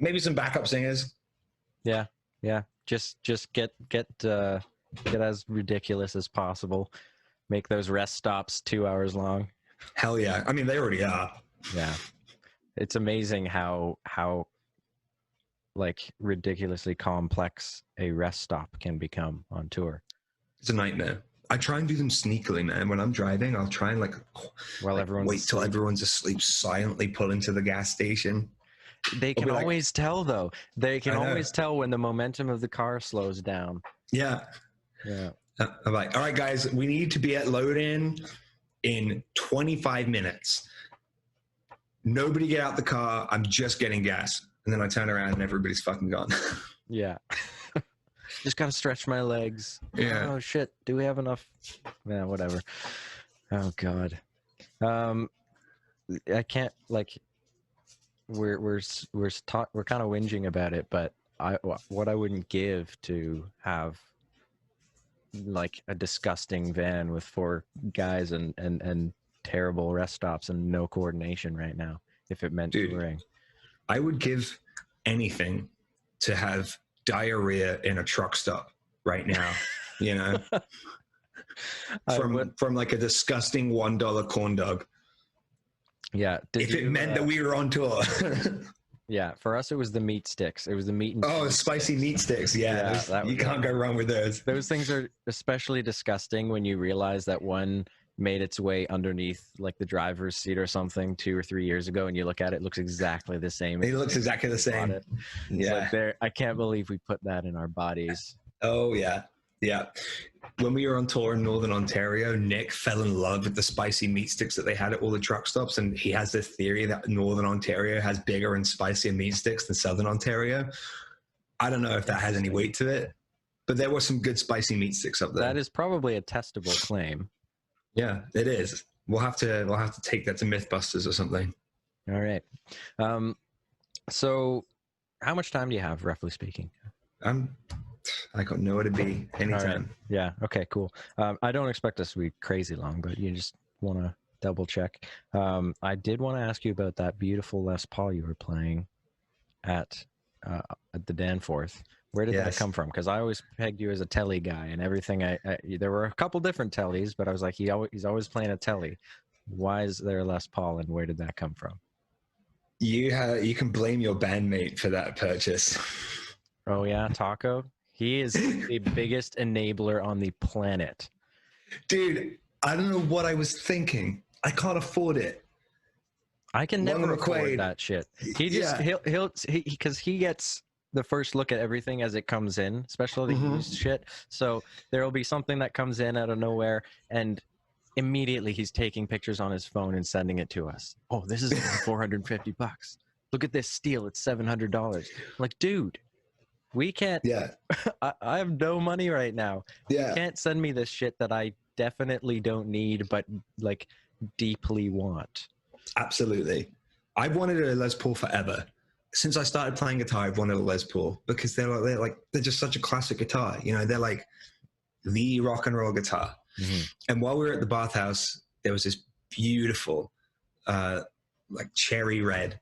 Maybe some backup singers. Yeah. Just get as ridiculous as possible. Make those rest stops 2 hours long. Hell yeah. I mean, they already are. Yeah. It's amazing how like ridiculously complex a rest stop can become on tour. It's a nightmare. I try and do them sneakily, man. When I'm driving, I'll try and While everyone's wait till everyone's asleep, silently pull into the gas station. They can always tell, though. They can always tell when the momentum of the car slows down. Yeah. Yeah. I'm like, all right, guys, we need to be at load in 25 minutes. Nobody get out the car. I'm just getting gas. And then I turn around and everybody's fucking gone. Yeah. Just got to stretch my legs. Yeah. Oh, shit. Do we have enough? Yeah, whatever. Oh, God. I can't, like, we're kind of whinging about it, but what I wouldn't give to have like a disgusting van with 4 guys and terrible rest stops and no coordination right now if it meant touring. I would give anything to have diarrhea in a truck stop right now, you know, from like a disgusting $1 corn dog. Yeah. If it meant that we were on tour. Yeah, for us it was the meat sticks. It was the meat and spicy meat sticks. Yeah, you can't go wrong with those. Those things are especially disgusting when you realize that one made its way underneath like the driver's seat or something 2 or 3 years ago, and you look at it, it looks exactly the same. It looks exactly the same. Yeah, like I can't believe we put that in our bodies. Oh yeah. Yeah. When we were on tour in Northern Ontario, Nick fell in love with the spicy meat sticks that they had at all the truck stops. And he has this theory that Northern Ontario has bigger and spicier meat sticks than Southern Ontario. I don't know if that has any weight to it, but there were some good spicy meat sticks up there. That is probably a testable claim. Yeah, it is. We'll have to take that to Mythbusters or something. All right. So how much time do you have, roughly speaking? I got nowhere to be anytime. Right. Yeah. Okay, cool. I don't expect us to be crazy long, but you just want to double check. I did want to ask you about that beautiful Les Paul you were playing at the Danforth. Where did that come from? Because I always pegged you as a telly guy and everything. There were a couple different tellys, but I was like, he's always playing a telly. Why is there a Les Paul, and where did that come from? You can blame your bandmate for that purchase. Oh yeah, Taco. He is the biggest enabler on the planet. Dude, I don't know what I was thinking. I can't afford it. I can never afford that shit. He just because he gets the first look at everything as it comes in, especially the used shit. So there will be something that comes in out of nowhere, and immediately he's taking pictures on his phone and sending it to us. Oh, this is $450. Look at this steal. It's $700. Like, dude. We can't. Yeah. I have no money right now. Yeah. You can't send me this shit that I definitely don't need, but like deeply want. Absolutely. I've wanted a Les Paul forever. Since I started playing guitar, I've wanted a Les Paul because they're just such a classic guitar. You know, they're like the rock and roll guitar. Mm-hmm. And while we were at the Bathouse, there was this beautiful, like cherry red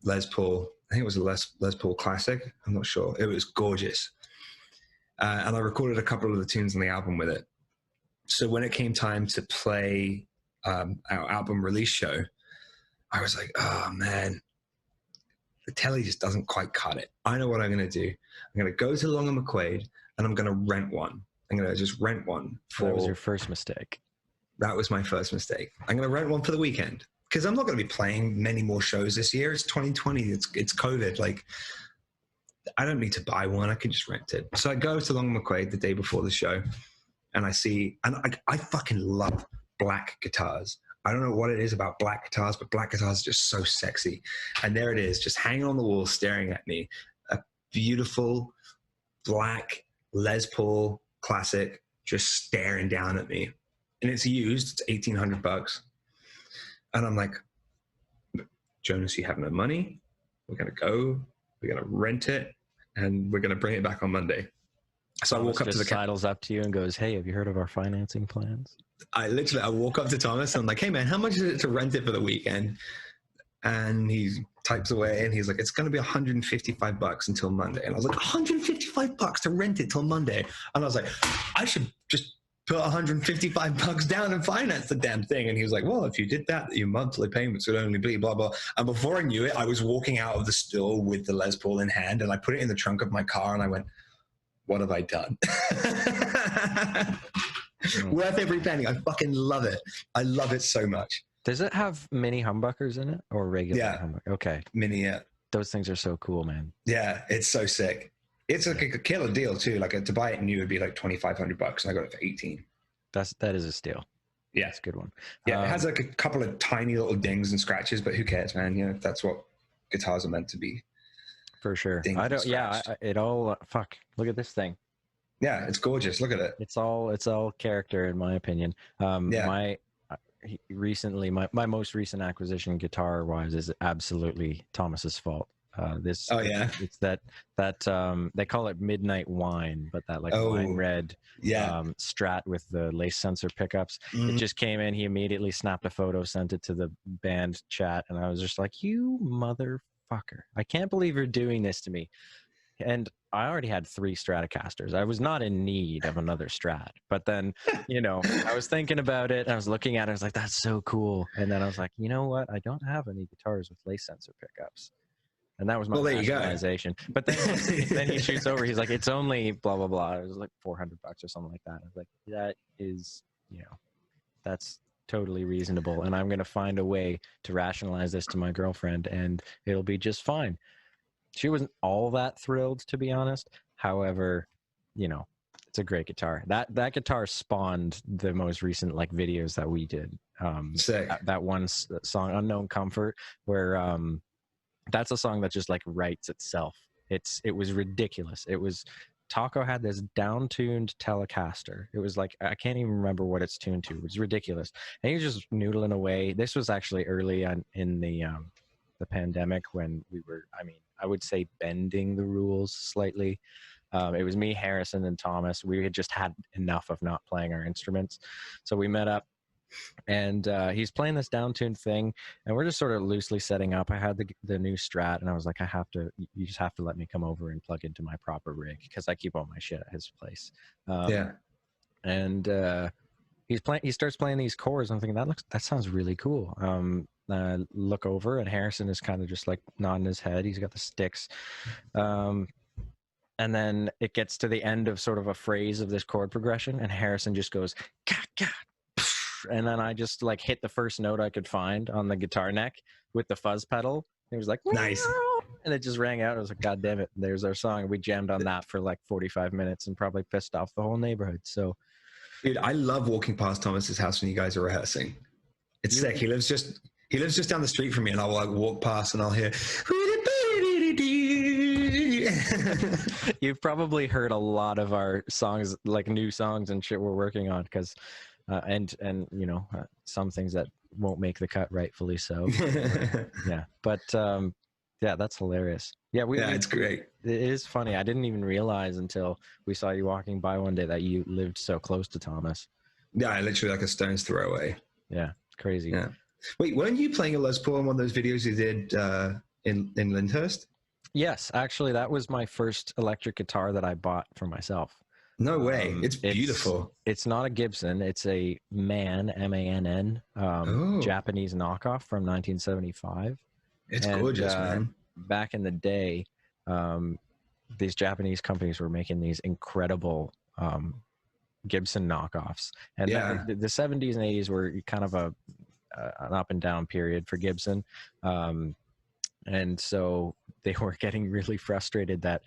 Les Paul. I think it was a Les Paul Classic. I'm not sure. It was gorgeous. And I recorded a couple of the tunes on the album with it. So when it came time to play our album release show, I was like, oh, man, the telly just doesn't quite cut it. I know what I'm going to do. I'm going to go to Long and McQuaid, and I'm going to rent one. I'm going to just rent one. That was your first mistake. That was my first mistake. I'm going to rent one for the weekend. Because I'm not going to be playing many more shows this year. It's 2020. It's COVID. Like, I don't need to buy one. I can just rent it. So I go to Long McQuaid the day before the show, and I see, and I fucking love black guitars. I don't know what it is about black guitars, but black guitars are just so sexy. And there it is, just hanging on the wall, staring at me. A beautiful black Les Paul Classic, just staring down at me. And it's used. It's $1,800. And I'm like, Jonas, you have no money. We're going to go. We're going to rent it. And we're going to bring it back on Monday. So I walk up to the sidles up to you and goes, hey, have you heard of our financing plans? I walk up to Thomas and I'm like, hey, man, how much is it to rent it for the weekend? And he types away and he's like, it's going to be $155 until Monday. And I was like, $155 to rent it till Monday. And I was like, I should just put $155 down and finance the damn thing. And he was like, well, if you did that, your monthly payments would only be blah, blah. And before I knew it, I was walking out of the store with the Les Paul in hand, and I put it in the trunk of my car, and I went, what have I done? Worth every penny. I fucking love it. I love it so much. Does it have mini humbuckers in it or regular humbucker? Okay. Mini, yeah. Those things are so cool, man. Yeah, it's so sick. It's like a killer deal too. Like to buy it new would be like $2,500, and I got it for 18. That is a steal. Yeah, that's a good one. Yeah, it has like a couple of tiny little dings and scratches, but who cares, man? You know, that's what guitars are meant to be. For sure. I don't. Yeah, it all. Fuck. Look at this thing. Yeah, it's gorgeous. Look at it. It's all character, in my opinion. My most recent acquisition, guitar wise, is absolutely Thomas's fault. It's that they call it midnight wine, but that wine red Strat with the lace sensor pickups. It just came in. He immediately snapped a photo, sent it to the band chat, and I was just like, you motherfucker, I can't believe you're doing this to me. And I already had 3 Stratocasters. I was not in need of another Strat. But then, I was thinking about it, and I was looking at it, I was like, that's so cool. And then I was like, you know what? I don't have any guitars with lace sensor pickups. And that was my rationalization. But then he shoots over. He's like, it's only blah, blah, blah. It was like $400 or something like that. I was like, that is, that's totally reasonable. And I'm going to find a way to rationalize this to my girlfriend, and it'll be just fine. She wasn't all that thrilled, to be honest. However, it's a great guitar. That guitar spawned the most recent videos that we did. Sick. That one song, Unknown Comfort, where that's a song that just writes itself. It was ridiculous. It was Taco had this down-tuned Telecaster. It was I can't even remember what it's tuned to. It was ridiculous. And he was just noodling away. This was actually early on in the pandemic when we were, I would say, bending the rules slightly. It was me, Harrison, and Thomas. We had just had enough of not playing our instruments. So we met up, and he's playing this down-tuned thing, and we're just sort of loosely setting up. I had the new Strat, and I was like, you just have to let me come over and plug into my proper rig, because I keep all my shit at his place. And he starts playing these chords, and I'm thinking, that sounds really cool. Look over, and Harrison is kind of just nodding his head. He's got the sticks. And then it gets to the end of sort of a phrase of this chord progression, and Harrison just goes, gah, gah, and then I just hit the first note I could find on the guitar neck with the fuzz pedal. It was like, nice. And it just rang out. I was like, God damn it, there's our song. We jammed on that for 45 minutes and probably pissed off the whole neighborhood. So, dude, I love walking past Thomas's house when you guys are rehearsing. It's sick. He lives just down the street from me, and I'll walk past and I'll hear. You've probably heard a lot of our songs, new songs and shit we're working on, because and some things that won't make the cut, rightfully so. Yeah, but that's hilarious. Yeah, it's great. It is funny. I didn't even realize until we saw you walking by one day that you lived so close to Thomas. Yeah, I literally a stone's throw away. Yeah, it's crazy. Yeah. Wait, weren't you playing a Les Paul in one of those videos you did in Lyndhurst? Yes, actually, that was my first electric guitar that I bought for myself. No way. It's beautiful. It's not a Gibson. It's a MANN, M-A-N-N, Japanese knockoff from 1975. It's gorgeous, man. Back in the day, these Japanese companies were making these incredible Gibson knockoffs. And the 70s and 80s were kind of an up and down period for Gibson. And so they were getting really frustrated that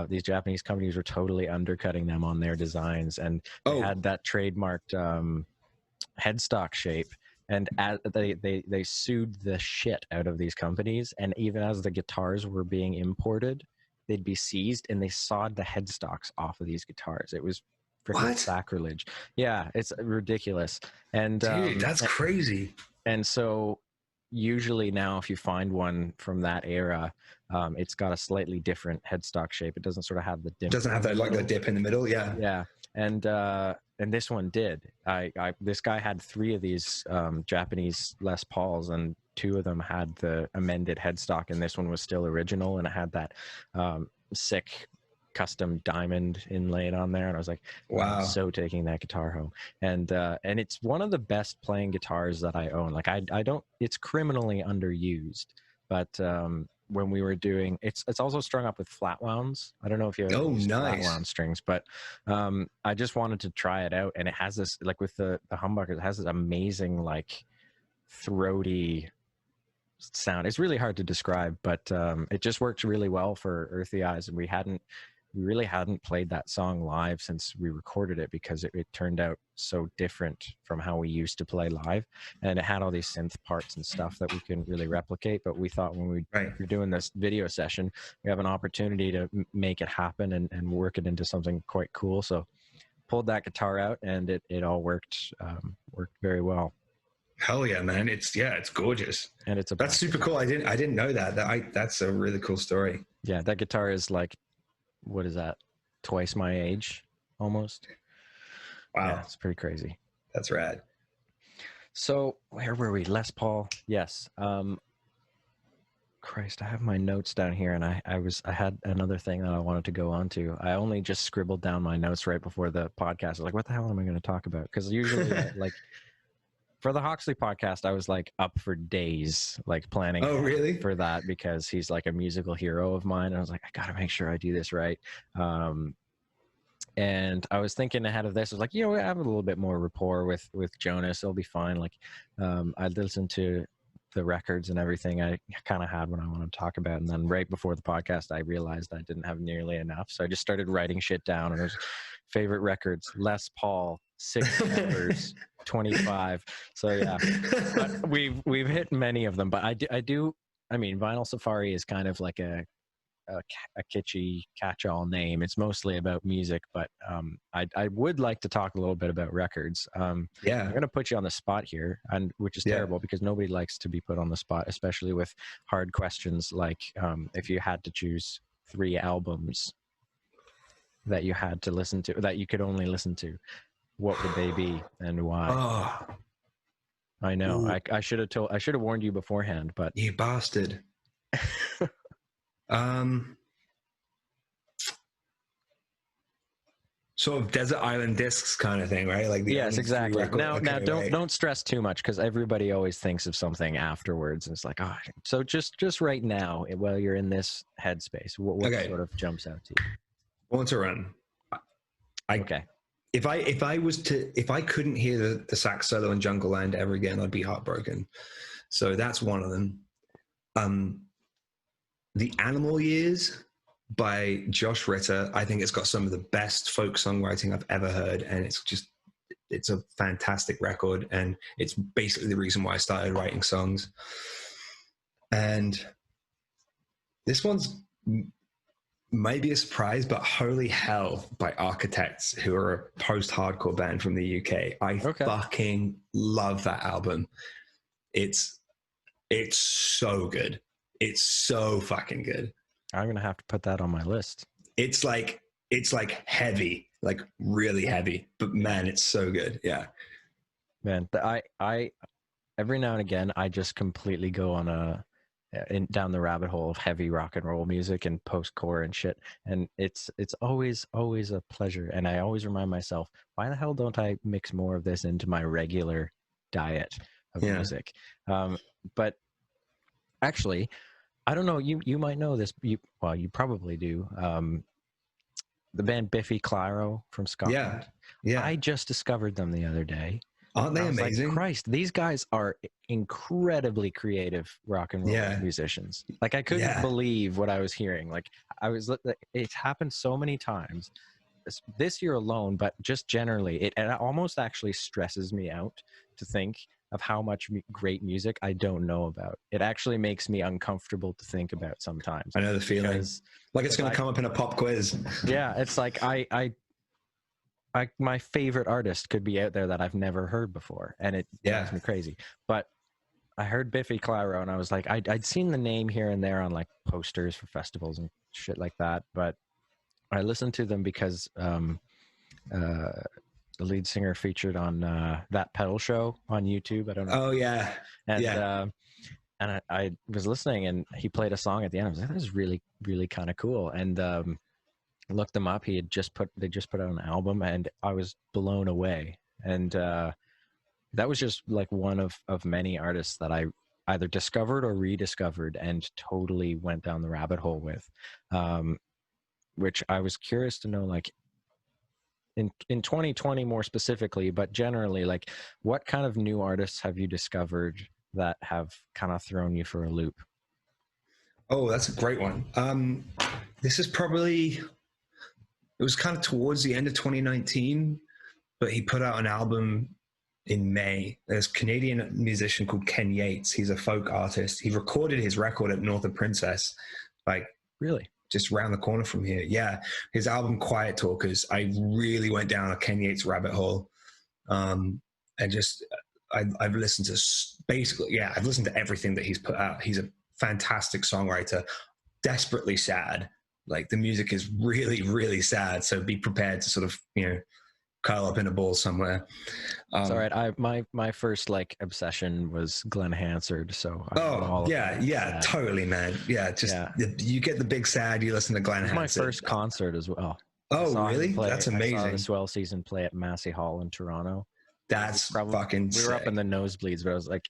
these Japanese companies were totally undercutting them on their designs. And they had that trademarked headstock shape. And they sued the shit out of these companies. And even as the guitars were being imported, they'd be seized, and they sawed the headstocks off of these guitars. It was freaking sacrilege. Yeah, it's ridiculous. And dude, that's crazy. And so usually now, if you find one from that era, it's got a slightly different headstock shape. It doesn't sort of have the dip. It doesn't have that the dip in the middle. Yeah. Yeah. And this one did. This guy had 3 of these Japanese Les Pauls, and 2 of them had the amended headstock, and this one was still original, and it had that sick custom diamond inlaid on there, and I was like, Wow. I'm so taking that guitar home. And it's one of the best playing guitars that I own. Like I don't, it's criminally underused, but when we were doing, it's also strung up with flat wounds. I don't know if you ever used flat wound strings, but I just wanted to try it out, and it has this, like with the humbucker, it has this amazing like throaty sound. It's really hard to describe, but it just works really well for Earthy Eyes, and we really hadn't played that song live since we recorded it, because it turned out so different from how we used to play live, and it had all these synth parts and stuff that we couldn't really replicate. But we thought when we were doing this video session, we have an opportunity to make it happen and work it into something quite cool. So pulled that guitar out, and it all worked very well. Hell yeah, man. It's gorgeous. And that's super cool. I didn't know that. That's a really cool story. Yeah, that guitar is like, what is that? Twice my age, almost. Wow. Yeah, it's pretty crazy. That's rad. So where were we? Les Paul. Yes. Christ, I have my notes down here, and I had another thing that I wanted to go on to. I only just scribbled down my notes right before the podcast. I was like, what the hell am I going to talk about? Because usually like for the Hawksley podcast, I was like up for days, like planning for that, because he's like a musical hero of mine. And I was like, I got to make sure I do this right. And I was thinking ahead of this, I was like, I have a little bit more rapport with Jonas. It'll be fine. Like, I listened to the records and everything I kind of had when I wanted to talk about. And then right before the podcast, I realized I didn't have nearly enough. So I just started writing shit down, and it was favorite records, Les Paul, 6 members, 25. So yeah, but we've hit many of them, but I mean, Vinyl Safari is kind of like a kitschy catch-all name. It's mostly about music, but I would like to talk a little bit about records. I'm going to put you on the spot here, and which is terrible because nobody likes to be put on the spot, especially with hard questions like if you had to choose 3 albums that you had to listen to, that you could only listen to, what would they be and why? Oh, I know. I should have warned you beforehand, but you bastard. Sort of desert island discs kind of thing, right? Like yes, exactly. Now don't stress too much, because everybody always thinks of something afterwards, and it's like, oh, so just right now while you're in this headspace, what sort of jumps out to you? Born to Run. Okay. If I couldn't hear the sax solo in Jungle Land ever again, I'd be heartbroken. So that's one of them. The Animal Years by Josh Ritter. I think it's got some of the best folk songwriting I've ever heard, and it's a fantastic record, and it's basically the reason why I started writing songs. And this one's maybe a surprise, but Holy Hell by Architects, who are a post-hardcore band from the UK. I fucking love that album. It's so good. It's so fucking good. I'm going to have to put that on my list. It's like heavy, like really heavy, but man, it's so good. Yeah. Man, I every now and again, I just completely go on down the rabbit hole of heavy rock and roll music and post-core and shit. And it's always a pleasure. And I always remind myself, why the hell don't I mix more of this into my regular diet of music? But actually, I don't know, you might know this. You probably do. The band Biffy Clyro from Scotland. Yeah. I just discovered them the other day. Aren't they amazing? Like, Christ, these guys are incredibly creative rock and roll musicians. Like, I couldn't believe what I was hearing. Like, it's happened so many times this year alone, but just generally, it almost actually stresses me out to think of how much great music I don't know about. It actually makes me uncomfortable to think about sometimes. I know the feeling. Like it's going to come up in a pop quiz. Yeah, it's like my favorite artist could be out there that I've never heard before, and it drives me crazy. But I heard Biffy Clyro, and I was like, I'd seen the name here and there on like posters for festivals and shit like that, but I listened to them because the lead singer featured on That Pedal Show on YouTube. I don't know. Oh yeah, and I was listening, and he played a song at the end. I was like, "This is really, really kind of cool." And looked them up. They just put out an album, and I was blown away. And that was just like one of many artists that I either discovered or rediscovered and totally went down the rabbit hole with, which I was curious to know, like in 2020 more specifically, but generally, like what kind of new artists have you discovered that have kind of thrown you for a loop? Oh, that's a great one. This is probably, it was kind of towards the end of 2019, but he put out an album in May. There's a Canadian musician called Ken Yates. He's a folk artist. He recorded his record at North of Princess, like Really? just around the corner from here. Yeah. His album Quiet Talkers, I really went down a Ken Yates rabbit hole. And just, I've listened to basically, I've listened to everything that he's put out. He's a fantastic songwriter, desperately sad. Like the music is really, really sad. So be prepared to sort of, curl up in a ball somewhere. It's all right. My first like obsession was Glenn Hansard. So totally, man. Yeah, you get the big sad. You listen to Glenn Hansard. My first concert as well. Oh, really? That's amazing. I saw the Swell Season play at Massey Hall in Toronto. That's fucking sick. We were up in the nosebleeds, but I was like,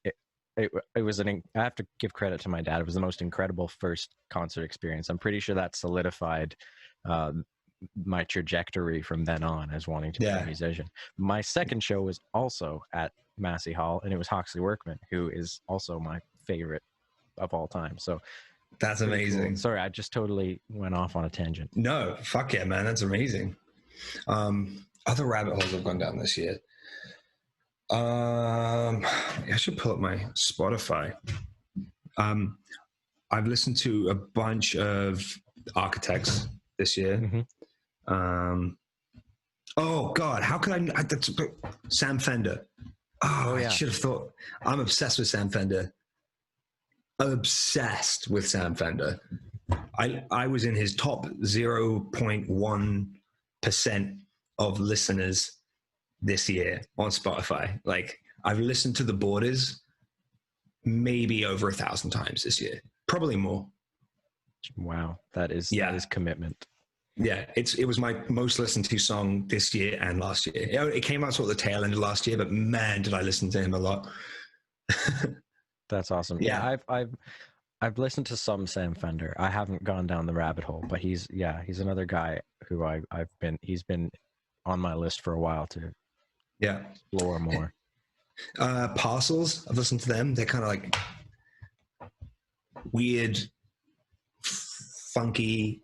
it was I have to give credit to my dad. It was the most incredible first concert experience. I'm pretty sure that solidified my trajectory from then on as wanting to be a musician. My second show was also at Massey Hall, and it was Hawksley Workman, who is also my favorite of all time. So that's amazing. Cool. Sorry, I just totally went off on a tangent. No, fuck yeah, man. That's amazing. Other rabbit holes I've gone down this year. I should pull up my Spotify. I've listened to a bunch of Architects this year. Mm-hmm. Oh God, how could I that's Sam Fender. I should have thought. I'm obsessed with Sam Fender. Obsessed with Sam Fender. I was in his top 0.1% of listeners this year on Spotify. Like I've listened to The Borders maybe over 1,000 times this year, probably more. Wow, that is commitment. Yeah, it was my most listened to song this year and last year. It came out sort of the tail end of last year, but man, did I listen to him a lot. That's awesome. Yeah, I've listened to some Sam Fender. I haven't gone down the rabbit hole, but he's another guy who he's been on my list for a while to explore more. Parcels, I've listened to them. They're kind of like weird, funky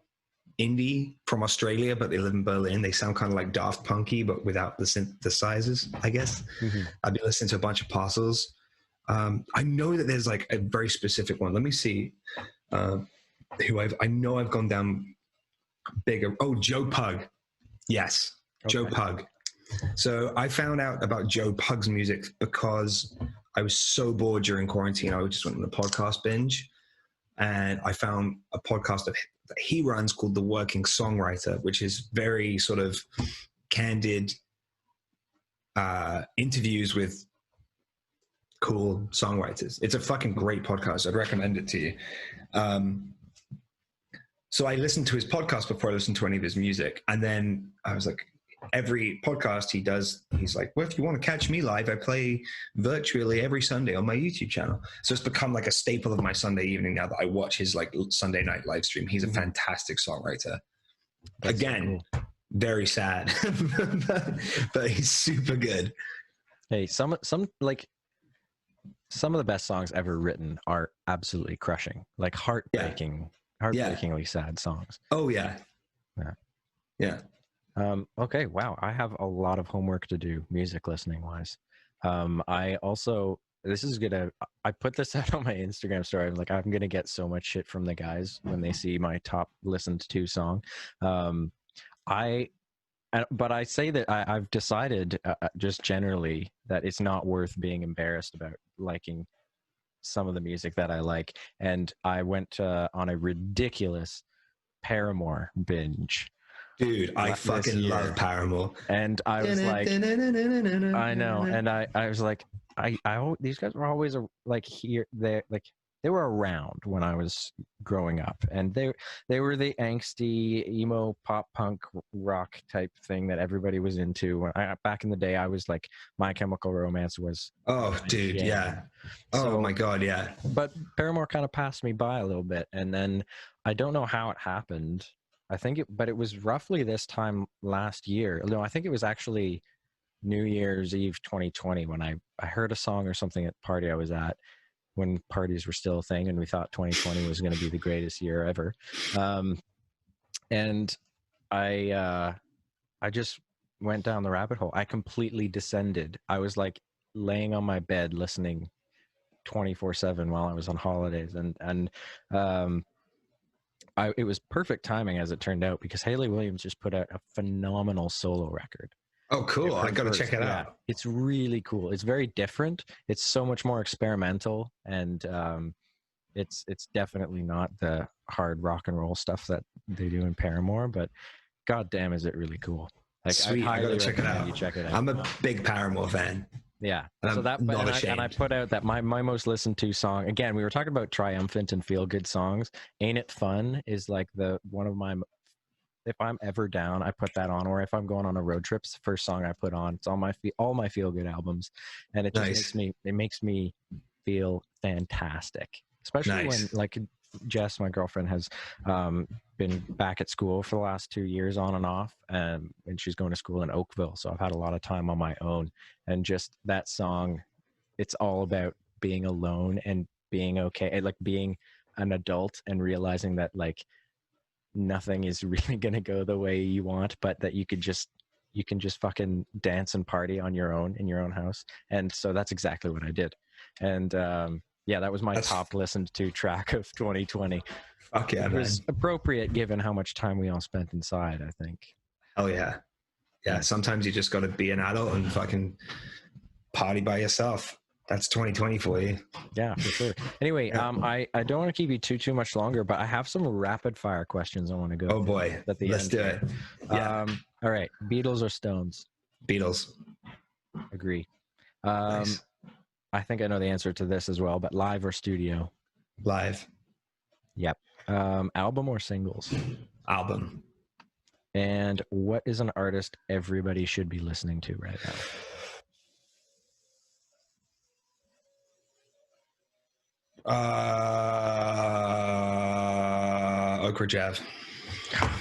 indie from Australia, but they live in Berlin. They sound kind of like Daft Punky, but without the synthesizers, I guess. Mm-hmm. I've been listening to a bunch of Parcels. I know that there's like a very specific one. Let me see who I know I've gone down bigger. Oh, Joe Pug. Yes, okay. Joe Pug. So I found out about Joe Pug's music because I was so bored during quarantine. I just went on a podcast binge, and I found a podcast that he runs called The Working Songwriter, which is very sort of candid interviews with cool songwriters. It's a fucking great podcast. I'd recommend it to you. So I listened to his podcast before I listened to any of his music. And then I was like, every podcast he does, he's like, well, if you want to catch me live, I play virtually every Sunday on my YouTube channel. So it's become like a staple of my Sunday evening now that I watch his like Sunday night live stream. He's a fantastic songwriter. That's again, so cool. Very sad, but he's super good. Hey, some of the best songs ever written are absolutely crushing, like heartbreakingly sad songs. Oh yeah. Okay, wow. I have a lot of homework to do music listening wise. I also, I put this out on my Instagram story. I'm like, I'm going to get so much shit from the guys when they see my top listened to song. But I say that I've decided just generally that it's not worth being embarrassed about liking some of the music that I like. And I went on a ridiculous Paramore binge. Dude, I fucking love Paramore. And I was like, I know. And I was like, these guys were always like here, there, like they were around when I was growing up, and they were the angsty emo pop punk rock type thing that everybody was into. When back in the day, I was like, My Chemical Romance was Oh, dude, jam. yeah. Oh my God, yeah. But Paramore kind of passed me by a little bit, and then I don't know how it happened. But it was roughly this time last year. No, I think it was actually New Year's Eve 2020 when I heard a song or something at the party I was at, when parties were still a thing, and we thought 2020 was going to be the greatest year ever. And I just went down the rabbit hole. I completely descended. I was like laying on my bed listening 24/7 while I was on holidays, and it was perfect timing, as it turned out, because Hayley Williams just put out a phenomenal solo record. Oh, cool. I got to check it out. It's really cool. It's very different. It's so much more experimental, and it's definitely not the hard rock and roll stuff that they do in Paramore, but god damn, is it really cool. Like, sweet. I got to check it out. You check it out. I'm a big Paramore fan. Yeah. And so that, and I put out that my most listened to song, again, we were talking about triumphant and feel good songs. Ain't It Fun is like one of my, if I'm ever down, I put that on, or if I'm going on a road trip, it's the first song I put on. It's on all my feel good albums, and it just makes me feel fantastic, especially when, like, Jess, my girlfriend, has been back at school for the last 2 years on and off, and she's going to school in Oakville, so I've had a lot of time on my own, and just that song, it's all about being alone and being okay, like being an adult and realizing that, like, nothing is really going to go the way you want, but that you can just fucking dance and party on your own in your own house. And so that's exactly what I did. And yeah, that was my top listened to track of 2020. Fuck yeah, it was appropriate given how much time we all spent inside, I think. Oh yeah. Yeah, sometimes you just got to be an adult and fucking party by yourself. That's 2020 for you. Yeah, for sure. Anyway, I don't want to keep you too much longer, but I have some rapid fire questions I want to go. Oh boy, let's do it. Yeah. All right, Beatles or Stones? Beatles. Agree. Nice. I think I know the answer to this as well, but live or studio? Live. Yep. Album or singles? Album. And what is an artist everybody should be listening to right now? Oakridge Ave.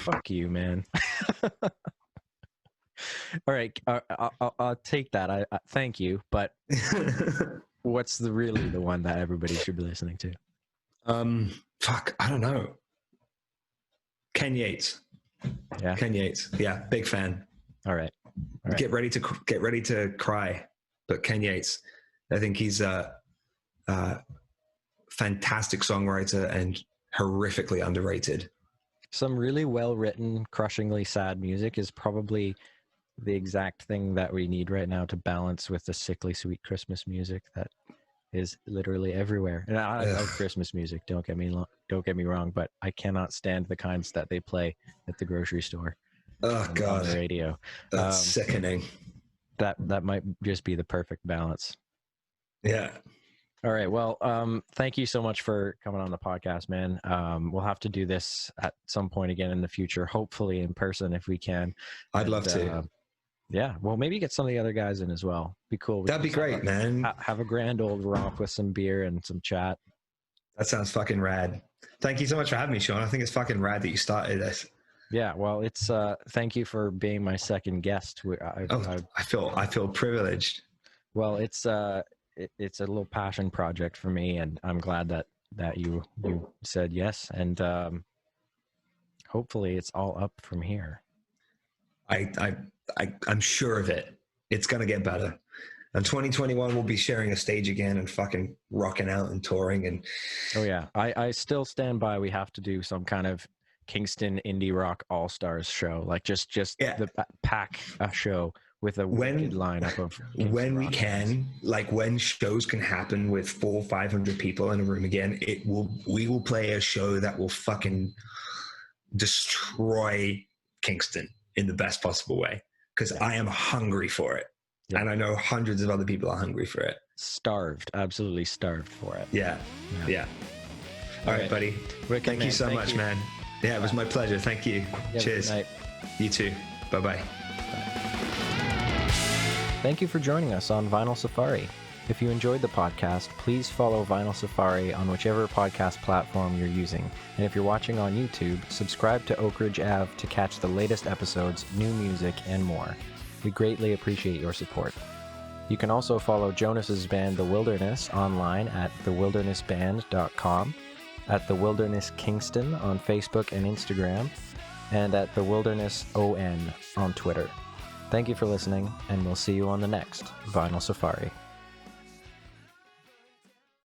Fuck you, man. All right, I'll take that. I thank you, but what's really the one that everybody should be listening to? Fuck, I don't know. Ken Yates. Yeah, Ken Yates. Yeah, big fan. All right. Get ready to cry, but Ken Yates. I think he's a fantastic songwriter and horrifically underrated. Some really well-written, crushingly sad music is probably the exact thing that we need right now to balance with the sickly sweet Christmas music that is literally everywhere. And I love Christmas music, don't get me wrong, but I cannot stand the kinds that they play at the grocery store. Oh god, on the radio. That's sickening. That might just be the perfect balance. Yeah. All right. Well, thank you so much for coming on the podcast, man. We'll have to do this at some point again in the future, hopefully in person if we can. I'd love to. Yeah. Well, maybe get some of the other guys in as well. Be cool. That'd be great, man. Have a grand old romp with some beer and some chat. That sounds fucking rad. Thank you so much for having me, Sean. I think it's fucking rad that you started this. Yeah. Well, it's thank you for being my second guest. I feel privileged. Well, it's a little passion project for me, and I'm glad that you said yes, and hopefully it's all up from here. I'm sure of it. It's gonna get better. And 2021 we'll be sharing a stage again and fucking rocking out and touring. And oh yeah, I still stand by. We have to do some kind of Kingston indie rock all stars show, like just pack a show with a wicked lineup of when we can, like when shows can happen with 400 or 500 people in a room again, we will play a show that will fucking destroy Kingston in the best possible way, because I am hungry for it. Yep. And I know hundreds of other people are hungry for it. Starved, absolutely starved for it. Yeah. All right, buddy. Wicked, thank you so much, man. Yeah, it was my pleasure. Thank you. Cheers. Good night. You too. Bye-bye. Thank you for joining us on Vinyl Safari. If you enjoyed the podcast, please follow Vinyl Safari on whichever podcast platform you're using. And if you're watching on YouTube, subscribe to Oakridge Ave to catch the latest episodes, new music, and more. We greatly appreciate your support. You can also follow Jonas's band The Wilderness online at thewildernessband.com, at The Wilderness Kingston on Facebook and Instagram, and at The Wilderness ON on Twitter. Thank you for listening, and we'll see you on the next Vinyl Safari.